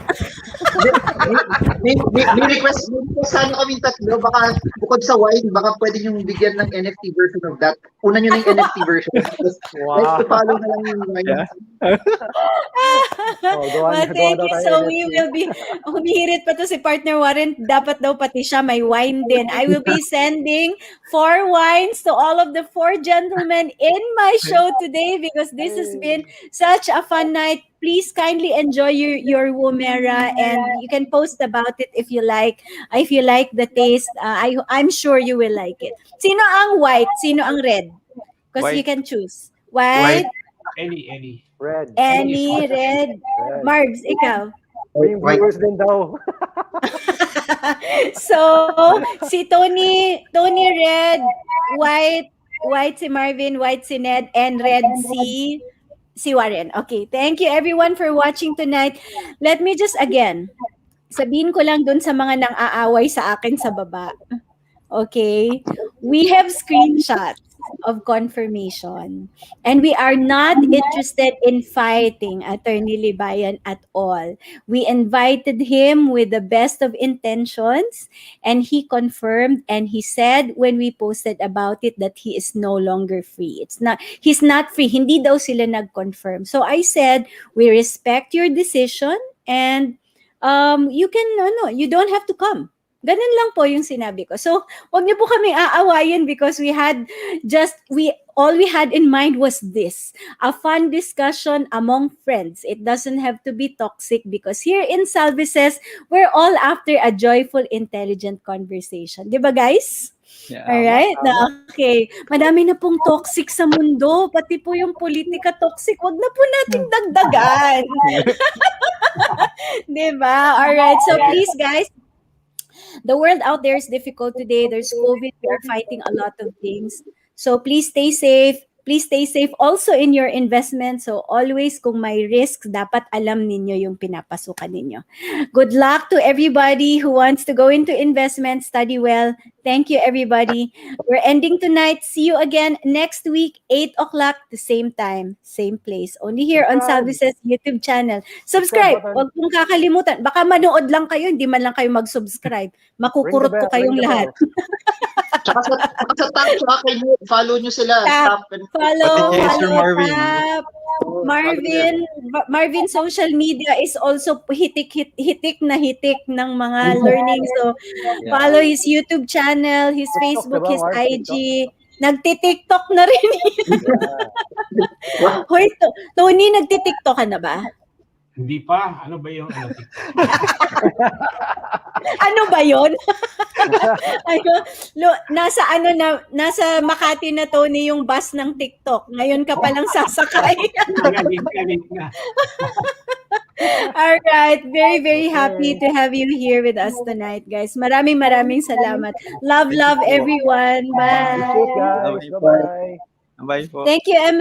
May request sana kaming tatlo. Baka bukod sa wine, baka pwede nyo bigyan ng NFT version of that. Una nyo ng NFT version. Wow. Follow na lang yung wine. Yeah. Well, thank you. So we will be, humihirit pa to si Partner Warren. Dapat daw pati siya may wine din. I will be sending 4 wines to all of the 4 gentlemen in my show today because this has been such a fun night. Please kindly enjoy your Woomera and you can post about it if you like the taste. I'm sure you will like it. Sino ang white? Sino ang red? Because you White. can choose. White? Any. Red. Any red? Marbs, ikaw. May viewers din daw. So, si Tony red, white si Marvin, white si Ned, and red si Warren. Okay, thank you everyone for watching tonight. Let me just again, sabihin ko lang dun sa mga nang-aaway sa akin sa baba. Okay? We have screenshots of confirmation. And we are not interested in fighting Attorney Libayan at all. We invited him with the best of intentions and he confirmed and he said when we posted about it that he is no longer free. He's not free. Hindi daw sila nag-confirm. So I said, we respect your decision and you don't have to come. Ganun lang po yung sinabi ko. So, wag niyo po kami aawayin because all we had in mind was this, a fun discussion among friends. It doesn't have to be toxic because here in Salve Says, we're all after a joyful, intelligent conversation. Di ba, guys? Yeah. Alright? Okay. Madami na pong toxic sa mundo. Pati po yung politika toxic. Wag na po nating dagdagan. Di ba? Alright. So, please, guys, the world out there is difficult today. There's COVID. We are fighting a lot of things. So please stay safe. Please stay safe also in your investment. So always kung may risks, dapat alam ninyo yung pinapasukan ninyo. Good luck to everybody who wants to go into investment. Study well. Thank you, everybody. We're ending tonight. See you again next week, 8 o'clock, the same time, same place. Only here on Salve's YouTube channel. Subscribe. Huwag pong kakalimutan. Baka manood lang kayo, hindi man lang kayo mag-subscribe. Makukurot ko kayong lahat. Tsaka sa top, tsaka kayo, follow nyo sila. Tap. Top and Follow, Pati kay Sir Marvin. Tap. Marvin social media is also hitik ng mga learning. So follow his YouTube channel, his Facebook, his IG. Nagti-TikTok na rin. Hoy, Tony, nagti-TikTok ka na ba? Hindi pa. Ano ba yung ano? Ano ba 'yon? Nasa Makati na, Tony, yung bus ng TikTok. Ngayon ka palang sasakay. Galit na. All right, very, very happy to have you here with us tonight, guys. Maraming salamat. Love everyone. Bye. Guys, bye-bye. Bye po. Thank you, Emily.